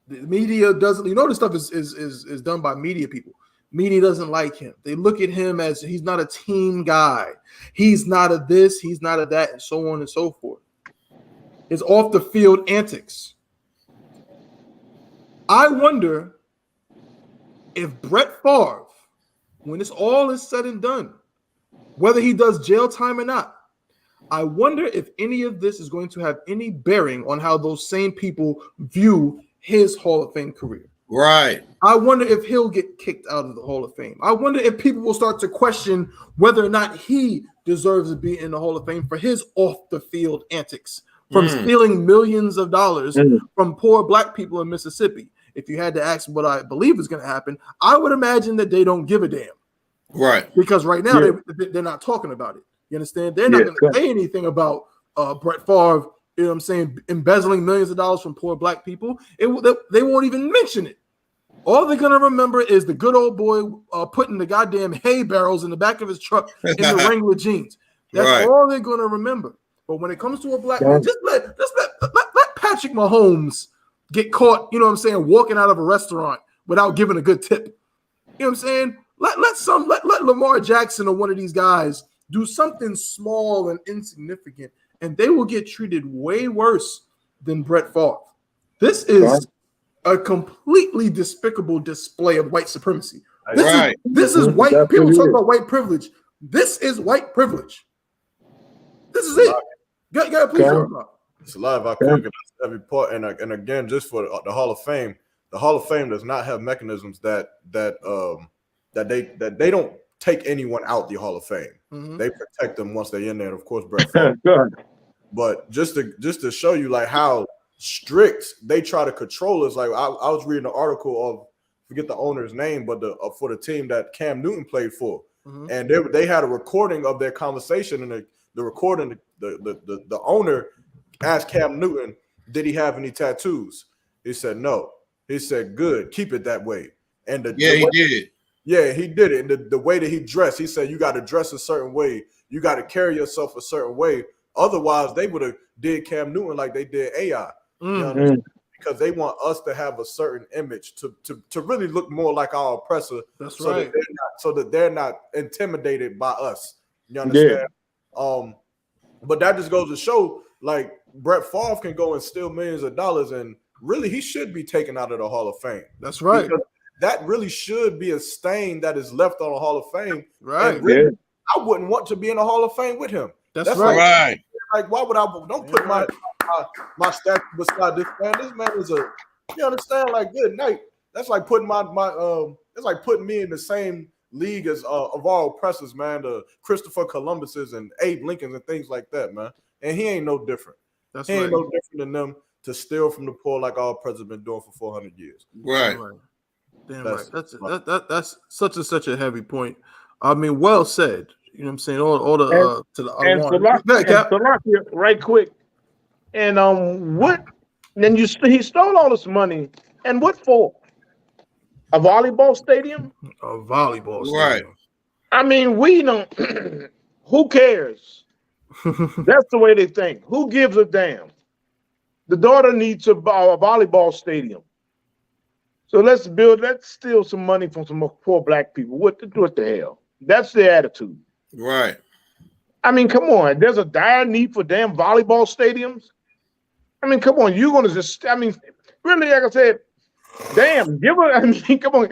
The media doesn't, this stuff is done by media people. Media doesn't like him. They look at him as he's not a team guy. He's not a this, he's not a that, and so on and so forth. It's off the field antics. I wonder if Brett Favre, when this all is said and done, whether he does jail time or not, I wonder if any of this is going to have any bearing on how those same people view his Hall of Fame career. Right. I wonder if he'll get kicked out of the Hall of Fame. I wonder if people will start to question whether or not he deserves to be in the Hall of Fame for his off-the-field antics, from stealing millions of dollars from poor black people in Mississippi. If you had to ask what I believe is going to happen, I would imagine that they don't give a damn. Right. Because right now they're not talking about it. You understand? They're not going to say anything about Brett Favre, you know what I'm saying, embezzling millions of dollars from poor black people. They won't even mention it. All they're going to remember is the good old boy putting the goddamn hay barrels in the back of his truck in the Wrangler jeans. That's all they're going to remember. But when it comes to a black man, just let Patrick Mahomes get caught, you know what I'm saying, walking out of a restaurant without giving a good tip. You know what I'm saying? Let Lamar Jackson or one of these guys do something small and insignificant, and they will get treated way worse than Brett Favre. This is a completely despicable display of white supremacy. This is white. People talk about white privilege. This is white privilege. This is it. It's a lot of our cricket every part, and again, just for the Hall of Fame does not have mechanisms that they don't take anyone out the Hall of Fame. They protect them once they're in there. And of course, Brett Favre. But just to show you like how strict they try to control us. Like I was reading an article of, forget the owner's name, but for the team that Cam Newton played for, and they had a recording of their conversation, and the recording, the owner asked Cam Newton, did he have any tattoos? He said no. He said, good, keep it that way. And he did. Yeah, he did it. And the way that he dressed, he said, you got to dress a certain way. You got to carry yourself a certain way. Otherwise, they would have did Cam Newton like they did AI. You know what I mean? Because they want us to have a certain image to really look more like our oppressor. That's so right. That they're not intimidated by us. You understand? Yeah. But that just goes to show, like, Brett Favre can go and steal millions of dollars, and really he should be taken out of the Hall of Fame. That's right. Because that really should be a stain that is left on the Hall of Fame. Right. And really, I wouldn't want to be in the Hall of Fame with him. That's right. Like, why would I? Don't put my statue beside this man. This man is a. You understand? Like, good night. That's like putting It's like putting me in the same league as of all oppressors, man. The Christopher Columbuses and Abe Lincolns and things like that, man. And he ain't no different. He ain't no different than them to steal from the poor like our president's been doing for 400 years. Right. Damn right. That's such a heavy point. I mean, well said. You know what I'm saying? All the to the and Salakia, right quick. And what? Then he stole all this money, and what for? A volleyball stadium? A volleyball stadium. Right. I mean, we don't. Who cares? That's the way they think. Who gives a damn? The daughter needs a volleyball stadium. So let's steal some money from some poor black people. What the hell? That's their attitude. Right. I mean, come on. There's a dire need for damn volleyball stadiums. I mean, come on. You're gonna just. I mean, really, like I said, damn. I mean, come on.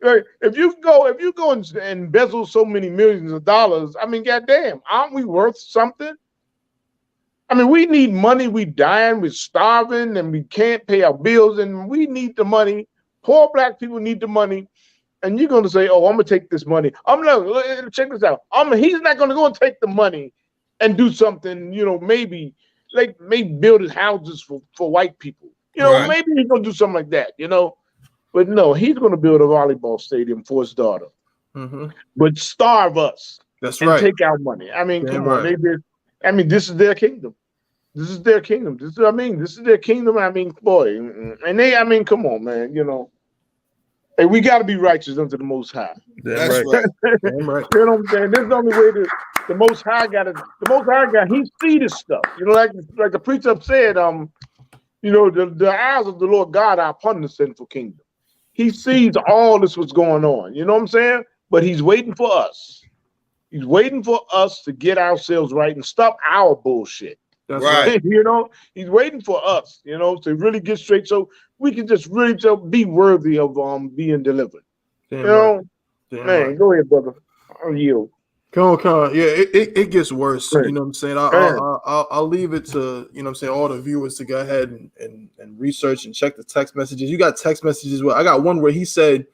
If you go and embezzle so many millions of dollars, I mean, goddamn, aren't we worth something? I mean, we need money. We dying. We're starving, and we can't pay our bills, and we need the money. Poor black people need the money. And you're going to say, oh, I'm going to take this money. I'm not, check this out. He's not going to go and take the money and do something, maybe build his houses for white people. Maybe he's going to do something like that, But no, he's going to build a volleyball stadium for his daughter. But starve us. That's right. Take our money. I mean, come on. This is their kingdom. This is their kingdom. This is their kingdom. I mean, boy. And come on, man, Hey, we got to be righteous unto the Most High. That's right. Damn right. You know what I'm saying? This is the only way the Most High got it. The Most High got, he see this stuff. Like the preacher said, the eyes of the Lord God are upon the sinful kingdom. He sees all this what's going on. You know what I'm saying? But he's waiting for us. He's waiting for us to get ourselves right and stop our bullshit. That's right. He's waiting for us, to really get straight so we can just really be worthy of being delivered. Damn man, right. Go ahead, brother. I'll yield. Come on. Yeah, it gets worse. Right. You know what I'm saying? I'll leave it to, all the viewers to go ahead and research and check the text messages. You got text messages. I got one where he said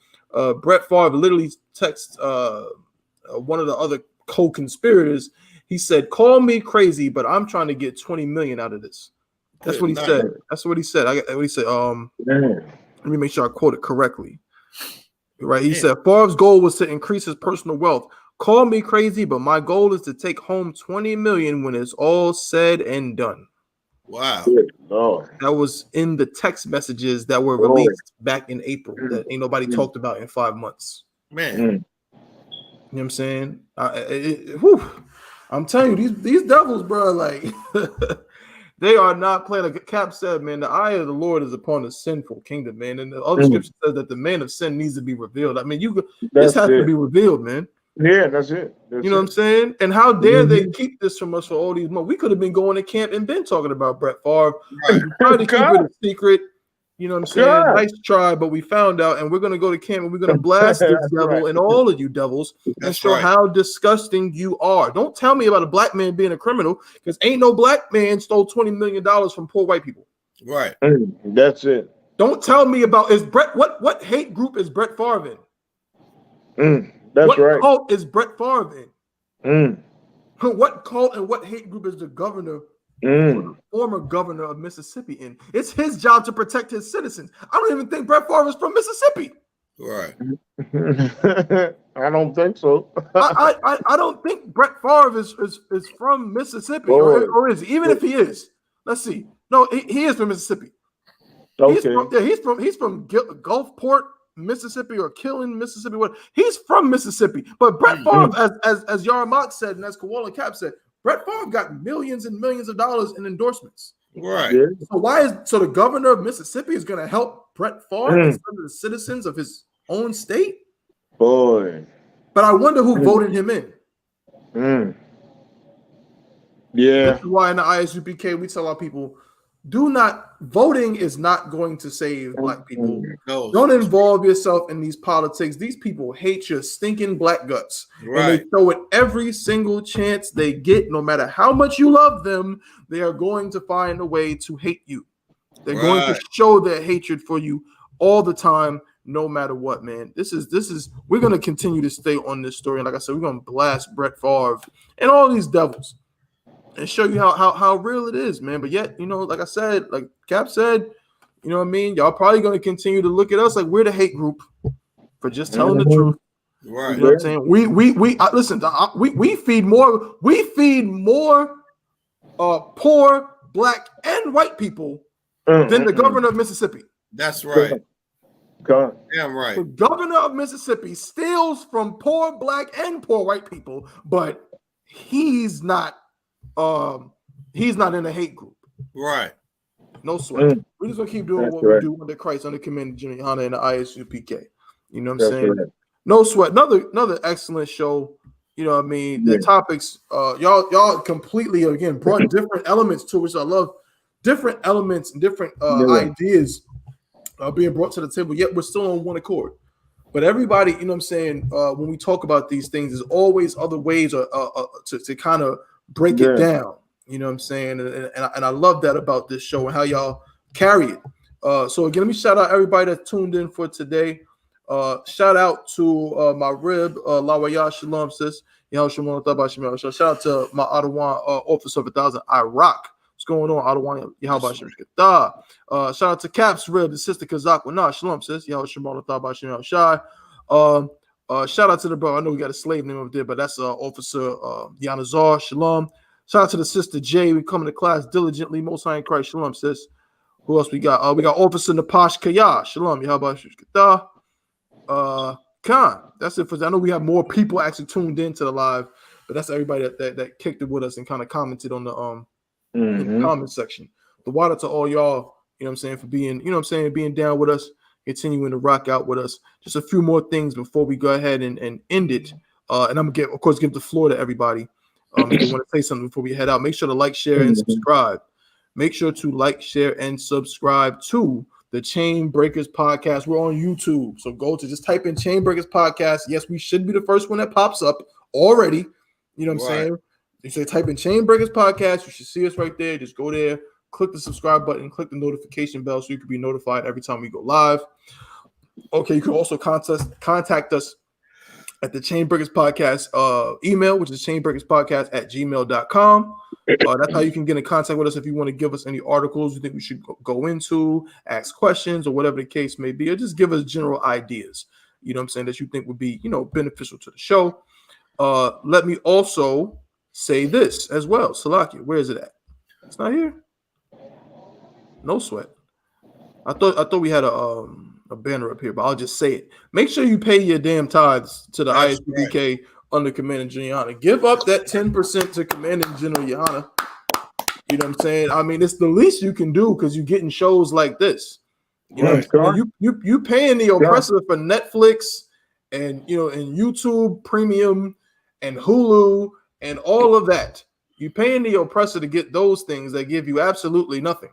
Brett Favre literally texts one of the other co-conspirators. He said, call me crazy, but I'm trying to get 20 million out of this. That's what he said. That's what he said. Let me make sure I quote it correctly. Right. He said, Favre's goal was to increase his personal wealth. Call me crazy, but my goal is to take home 20 million when it's all said and done. Wow. That was in the text messages that were released back in April that ain't nobody talked about in 5 months. Man. You know what I'm saying? I'm telling you, these devils, bro, like they are not playing. Like Cap said, man, the eye of the Lord is upon the sinful kingdom, man. And the other scripture says that the man of sin needs to be revealed. I mean, this has to be revealed, man. Yeah, that's it. You know what I'm saying? And how dare they keep this from us for all these months? We could have been going to camp and been talking about Brett Favre. Right. Trying to keep it a secret. You know what I'm saying? Nice try, but we found out, and we're going to go to camp and we're going to blast this devil and all of you devils and show how disgusting you are. Don't tell me about a black man being a criminal, because ain't no black man stole $20 million from poor white people. Right. That's it. Don't tell me about what hate group is Brett Favre in? That's right. What cult is Brett Favre in? What cult and what hate group is the governor, the former governor of Mississippi in? It's his job to protect his citizens. I don't even think Brett Favre is from Mississippi. Right. I don't think so. I don't think Brett Favre is from Mississippi, or is he? Even if he is, let's see. No, he is from Mississippi. Okay. He's from Gulfport, Mississippi, or Killen, Mississippi. What? He's from Mississippi. But Brett Favre, as Yarmak said, and as Koala Cap said, Brett Favre got millions and millions of dollars in endorsements. Right. Yeah. So the governor of Mississippi is going to help Brett Favre instead of the citizens of his own state? Boy. But I wonder who voted him in. Yeah. This is why in the I.S.U.P.K. we tell our people, voting is not going to save black people. No. Don't involve yourself in these politics. These people hate your stinking black guts. Right. And they throw it every single chance they get. No matter how much you love them, they are going to find a way to hate you. They're going to show their hatred for you all the time, no matter what, man. We're going to continue to stay on this story. And like I said, we're going to blast Brett Favre and all these devils and show you how real it is, man. But yet, like I said, like Cap said, you know what I mean? Y'all probably going to continue to look at us like we're the hate group for just telling the truth. Right. You know what I'm saying? We feed more poor black and white people than the governor of Mississippi. That's right. God. Damn right. The governor of Mississippi steals from poor black and poor white people, but he's not in the hate group. Right. No sweat. We're just gonna keep doing what we do under Christ, under Commander Jimmy YAHANNA and the I.S.U.P.K. You know what I'm saying? Right. No sweat. Another excellent show. You know what I mean? The topics, y'all completely again brought different elements to which I love. Different elements and different ideas being brought to the table, yet we're still on one accord. But everybody, you know what I'm saying, when we talk about these things, there's always other ways to kind of break it down. You know what I'm saying? And I love that about this show and how y'all carry it. So again, let me shout out everybody that tuned in for today. Shout out to my rib, Lawaya Shalom, sis. Shout out to my Ottawa Officer of 1,000, I-Rock. What's going on, Ottawa? Shout out to Cap's rib, the sister Kazakwa. Nah, Shalom, sis. Shout out to the bro. I know we got a slave name over there, but that's Officer Yanazar. Shalom. Shout out to the sister Jay. We coming to class diligently. Most High in Christ. Shalom, sis. Who else we got? We got Officer Napash Kaya. Shalom. Khan. That's it for. I know we have more people actually tuned into the live, but that's everybody that kicked it with us and kind of commented on the in the comment section. The water to all y'all, you know what I'm saying, for being, you know what I'm saying, being down with us, continuing to rock out with us. Just a few more things before we go ahead and end it. And I'm gonna give the floor to everybody. If you want to say something before we head out, make sure to like, share, and subscribe. Make sure to like, share, and subscribe to the Chain Breakers Podcast. We're on YouTube. So just type in Chain Breakers Podcast. Yes, we should be the first one that pops up already. You know what I'm saying? You should type in Chain Breakers Podcast. You should see us right there. Just go there, click the subscribe button, click the notification bell so you can be notified every time we go live. Okay, you can also contact us at the Chain Breakers Podcast email, which is chainbreakerspodcast@gmail.com. That's how you can get in contact with us if you want to give us any articles you think we should go into, ask questions, or whatever the case may be, or just give us general ideas, you know what I'm saying, that you think would be, beneficial to the show. Let me also say this as well. Salakia, where is it at? It's not here. No sweat. I thought we had a banner up here, but I'll just say it. Make sure you pay your damn tithes to the I.S.U.P.K. under Commander General YAHANNA. Give up that 10% to Commander General YAHANNA. You know what I'm saying? I mean, it's the least you can do because you're getting shows like this. You know what I'm saying? You paying the oppressor for Netflix and and YouTube Premium and Hulu and all of that. You paying the oppressor to get those things that give you absolutely nothing.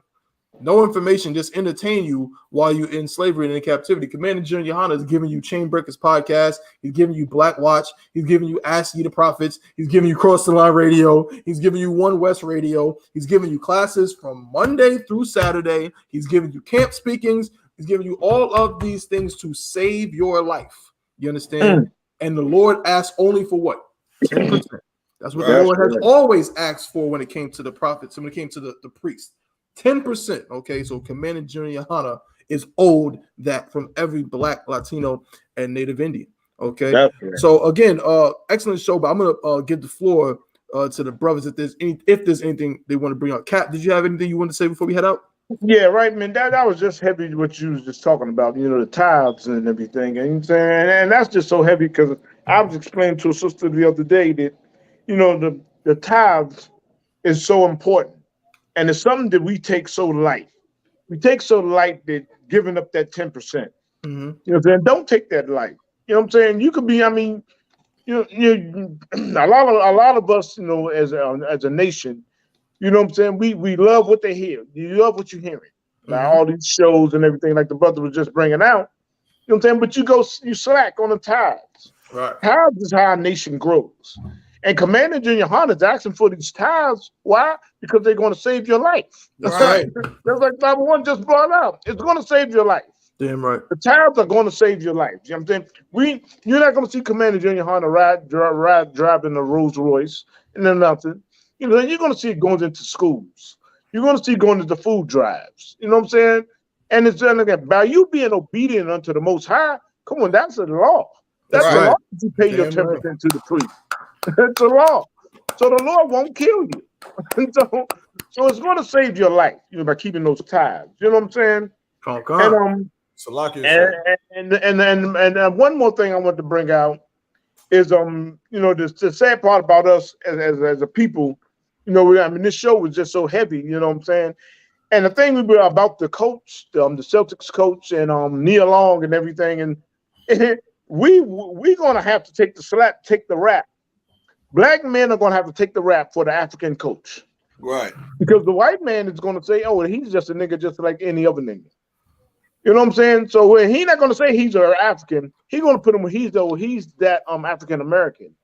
No information, just entertain you while you're in slavery and in captivity. Commander General YAHANNA is giving you Chain Breakers Podcast. He's giving you Black Watch. He's giving you Ask Ye the Prophets. He's giving you Cross the Line Radio. He's giving you One West Radio. He's giving you classes from Monday through Saturday. He's giving you camp speakings. He's giving you all of these things to save your life. You understand? And the Lord asks only for what? 10%. That's what the Lord has always asked for when it came to the prophets and when it came to the priests. 10%. Okay, so Commander General YAHANNA is owed that from every Black, Latino, and Native Indian. Okay, so again, excellent show, but I'm gonna give the floor to the brothers if there's anything they want to bring up. Kat, did you have anything you want to say before we head out? Yeah, right, man. That was just heavy what you was just talking about, the tithes and everything. And I'm saying, and that's just so heavy because I was explaining to a sister the other day that, the tithes is so important. And it's something that we take so light. We take so light that giving up that 10%. Mm-hmm. You know what I'm saying? Don't take that light. You know what I'm saying? You could be, a lot of us, as a nation, you know what I'm saying? We love what they hear. You love what you're hearing. Like all these shows and everything, like the brother was just bringing out. You know what I'm saying? But you slack on the tithes. Right. Tithes is how our nation grows. And Commander Junior YAHANNA is asking for these tithes. Why? Because they're going to save your life. That's right. That's like number one just brought up. It's going to save your life. Damn right. The tithes are going to save your life. You know what I'm saying? You're not going to see Commander Junior YAHANNA driving a Rolls Royce and then nothing. You're going to see it going into schools. You're going to see it going into food drives. You know what I'm saying? And it's again, by you being obedient unto the Most High, come on, that's a law. That's the law that you pay your 10% to the priest. It's a law. So the Lord won't kill you. so it's going to save your life, by keeping those tithes. You know what I'm saying? And one more thing I want to bring out is the sad part about us as a people, this show was just so heavy, you know what I'm saying? And the thing we were about the coach, the Celtics coach and Nia Long and everything, and we're gonna have to take the rap. Black men are gonna have to take the rap for the African coach. Right. Because the white man is gonna say, oh, he's just a nigga just like any other nigga. You know what I'm saying? So he's not gonna say he's an African, he's gonna put him he's that African American.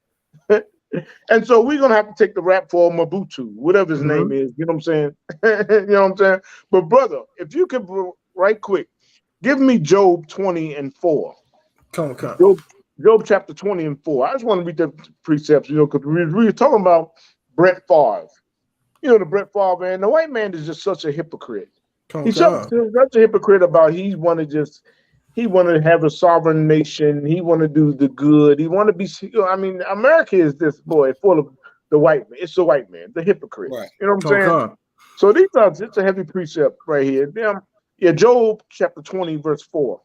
And so we're gonna have to take the rap for Mabutu, whatever his name is. You know what I'm saying? You know what I'm saying? But brother, if you could right quick, give me Job 20:4. Come on. Job chapter 20:4. I just want to read the precepts, because we were talking about Brett Favre. The Brett Favre, man. The white man is just such a hypocrite. He's such a hypocrite about he want to have a sovereign nation. He want to do the good. He want to be. America is this boy full of the white man. It's the white man, the hypocrite. Right. You know what I'm saying? So it's a heavy precept right here. Job chapter 20 verse 4.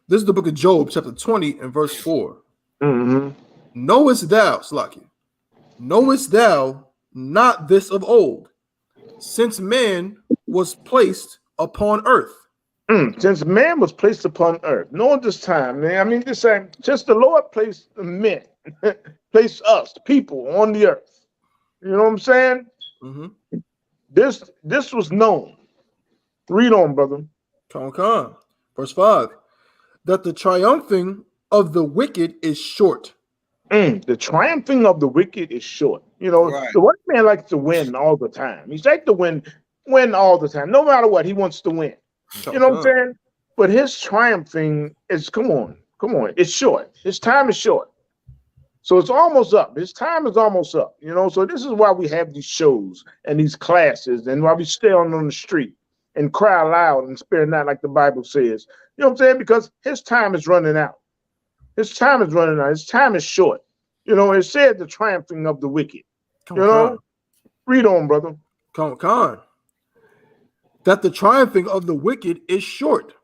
This is the book of Job, chapter 20 and verse 4. Mm-hmm. Knowest thou, Slaki, not this of old, since man was placed upon earth? Since man was placed upon earth, knowing this time, man. Just the Lord placed men, placed us, people on the earth. You know what I'm saying? Mm-hmm. This was known. Read on, brother. Verse 5. That the triumphing of the wicked is short. The triumphing of the wicked is short. The white man likes to win all the time. He's like to win all the time. No matter what, he wants to win. You know what I'm saying? But his triumphing is, come on. It's short. His time is short. So it's almost up. His time is almost up. So this is why we have these shows and these classes and why we stay on the street and cry loud and spare not, like the Bible says. You know what I'm saying? Because his time is running out. His time is running out. His time is short. It said the triumphing of the wicked. Read on, brother. That the triumphing of the wicked is short,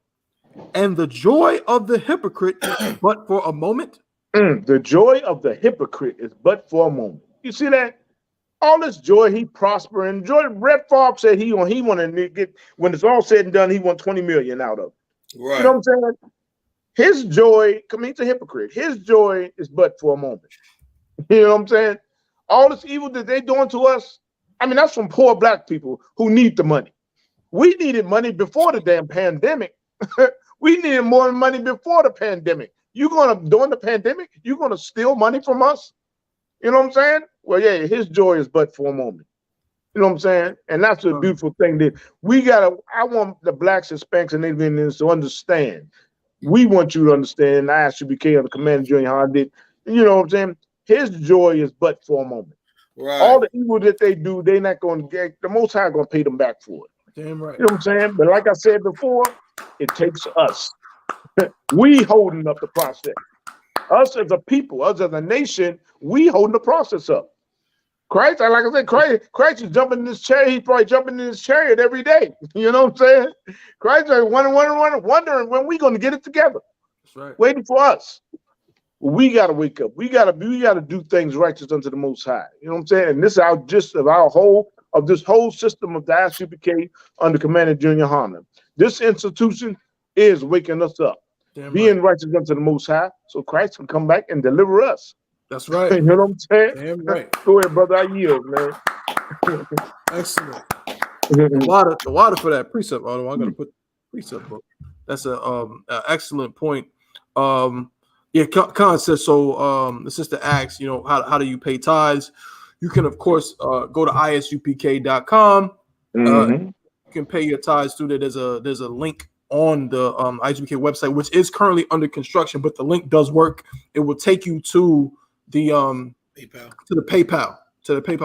and the joy of the hypocrite is but for a moment. The joy of the hypocrite is but for a moment. You see that? All this joy, he prospering. Brett Favre said he want to get, when it's all said and done, he want 20 million out of it. Right. You know what I'm saying? His joy, he's a hypocrite. His joy is but for a moment. You know what I'm saying? All this evil that they're doing to us, that's from poor black people who need the money. We needed money before the damn pandemic. We needed more money before the pandemic. During the pandemic, you're gonna steal money from us? You know what I'm saying? Well, yeah, his joy is but for a moment. You know what I'm saying? And that's a beautiful thing that I want the blacks, Hispanics, and Native Indians to understand. We want you to understand. I.S.U.P.K on the Commander Junior YAHANNA did. You know what I'm saying? his joy is but for a moment. Right. All the evil that they do, they're not going to get, the Most High going to pay them back for it. Damn right. You know what I'm saying? But like I said before, it takes us. We holding up the process. Us as a people, us as a nation, we holding the process up. Christ, like I said, Christ is jumping in this chariot. He's probably jumping in his chariot every day. You know what I'm saying? Christ is wondering when we going to get it together. That's right. Waiting for us. We got to wake up. We got to do things righteous unto the Most High. You know what I'm saying? And this is our gist of this whole system of the I.S.U.P.K under command of Junior YAHANNA. This institution is waking us up, being righteous unto the Most High, so Christ can come back and deliver us. That's right. You know what I'm saying? Damn right. Go ahead, brother. I yield, man. Excellent. The water for that precept. Although I'm gonna put precept book. That's a excellent point. Yeah, Khan says so. The sister asks, you know, how do you pay tithes? You can of course go to I.S.U.P.K.com. You can pay your tithes through there. There's a link on the I.S.U.P.K website, which is currently under construction, but the link does work. It will take you to the PayPal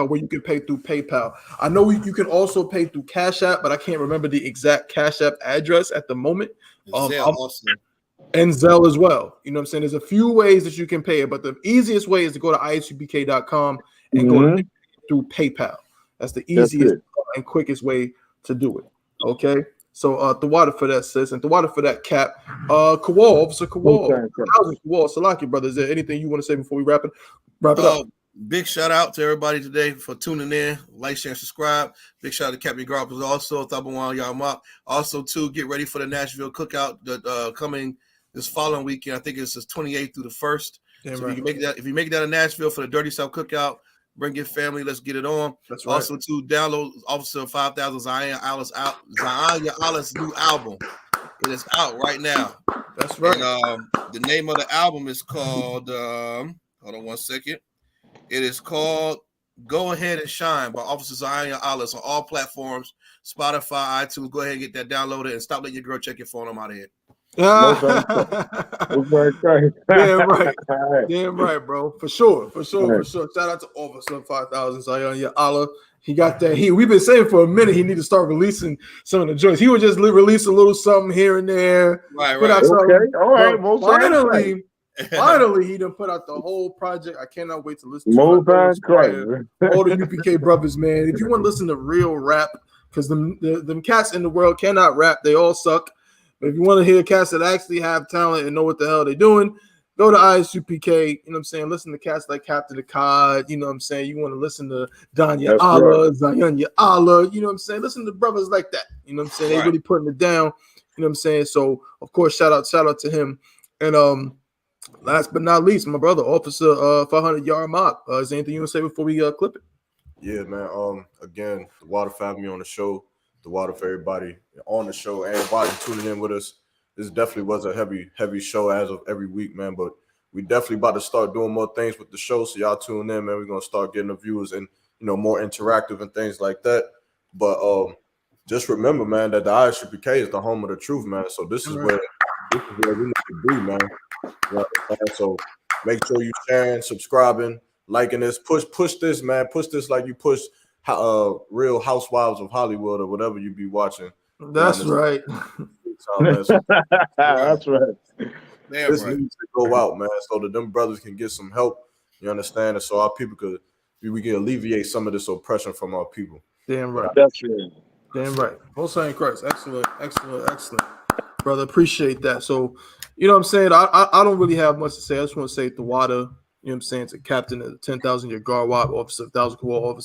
where you can pay through PayPal. I know you can also pay through Cash App, but I can't remember the exact Cash App address at the moment. And Zelle as well. You know what I'm saying? There's a few ways that you can pay it, but the easiest way is to go to ISUPK.com and go through PayPal. That's the easiest and quickest way to do it. Okay. So the water for that, sis, and the water for that, Cap. Kawal, Officer Kawal. How's it, Kawal? Salaki, brother. Is there anything you want to say before we wrap it up? Big shout out to everybody today for tuning in. Like, share, and subscribe. Big shout out to Captain Garp, also Thabawan Yamap. Also, too, get ready for the Nashville cookout that coming this following weekend. I think it's the 28th through the 1st. Damn so right. if you make that in Nashville for the Dirty South cookout, bring your family. Let's get it on. That's right. Also, to download Officer 5000 Zion Allah's new album. It is out right now. That's right. And, the name of the album is called. Hold on one second. It is called "Go Ahead and Shine" by Officer Zion Allah on all platforms, Spotify, iTunes. Go ahead and get that downloaded and stop letting your girl check your phone. I'm out of here. Damn right. Damn right, bro. For sure. Shout out to Officer 5000 Zion Allah. He got that heat. We've been saying for a minute he need to start releasing some of the joints. He would just release a little something here and there. Right. Okay. All right. Finally, he done put out the whole project. I cannot wait to listen to all the UPK brothers, man. If you want to listen to real rap, because them cats in the world cannot rap, they all suck. But if you want to hear cats that actually have talent and know what the hell they're doing, go to I.S.U.P.K. You know what I'm saying? Listen to cats like Captain the Cod. You know what I'm saying? You want to listen to Danya Allah, Zion Allah. You know what I'm saying? Listen to brothers like that. You know what I'm saying? They really putting it down. You know what I'm saying? So of course, shout out to him. And last but not least, my brother, Officer 500 Yard Mock. Is there anything you want to say before we clip it? Yeah, man. Again, the water family on the show, the water for everybody on the show, and everybody tuning in with us. This definitely was a heavy show as of every week, man. But we definitely about to start doing more things with the show. So y'all tune in, man. We're gonna start getting the viewers and more interactive and things like that. But just remember, man, that the I.S.U.P.K is the home of the truth, man. So this is where we need to be, man. You know, so make sure you sharing, subscribing, liking this. Push this, man. Push this like you push Real Housewives of Hollywood or whatever you be watching. That's right. That's right. This needs to go out, man, so that them brothers can get some help. You understand? And so our people we can alleviate some of this oppression from our people. Damn right. That's right. Damn right. Most High in Christ. Excellent. Brother, appreciate that. So, you know what I'm saying? I don't really have much to say. I just want to say to Wada, you know what I'm saying, to Captain of the 10,000 Yard Guard Wap, Officer of 1,000 Kawal,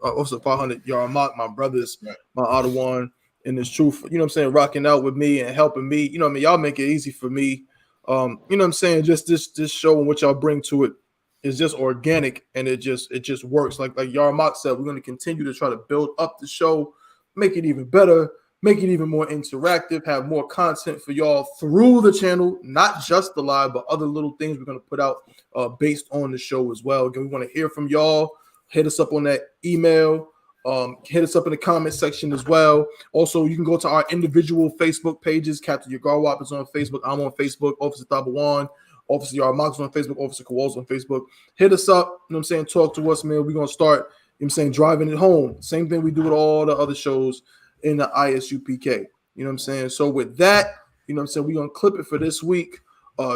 Officer 500 Yard Mock, my brothers, my Ottawa in this truth, you know what I'm saying, rocking out with me and helping me. You know what I mean? Y'all make it easy for me. You know what I'm saying? Just this show and what y'all bring to it is just organic, and it just works. Like Yarmak said, we're going to continue to try to build up the show, make it even better, make it even more interactive, have more content for y'all through the channel, not just the live, but other little things we're going to put out based on the show as well. Again, we want to hear from y'all. Hit us up on that email. Hit us up in the comment section as well. Also, you can go to our individual Facebook pages. Captain Yagarwap is on Facebook. I'm on Facebook. Officer Tabawan. Officer Yard Mox on Facebook, Officer Kowals on Facebook. Hit us up, you know what I'm saying? Talk to us, man. We're gonna start, you know what I'm saying, driving it home. Same thing we do with all the other shows in the I.S.U.P.K. You know what I'm saying? So with that, you know what I'm saying, we're gonna clip it for this week.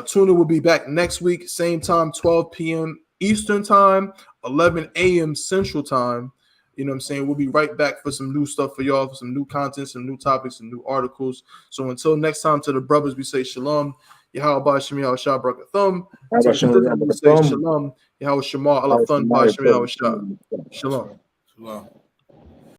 Tuna will be back next week, same time, 12 p.m. Eastern time, 11 a.m. Central time. You know what I'm saying? We'll be right back for some new stuff for y'all, for some new content, some new topics, some new articles. So until next time, to the brothers, we say shalom. Yahweh Shem Yahweh Shah Barakathum. To the sisters, we say shalom. Yahweh Shemar Allah Thun Ba Shem Yahweh Shah. Shalom. Shalom.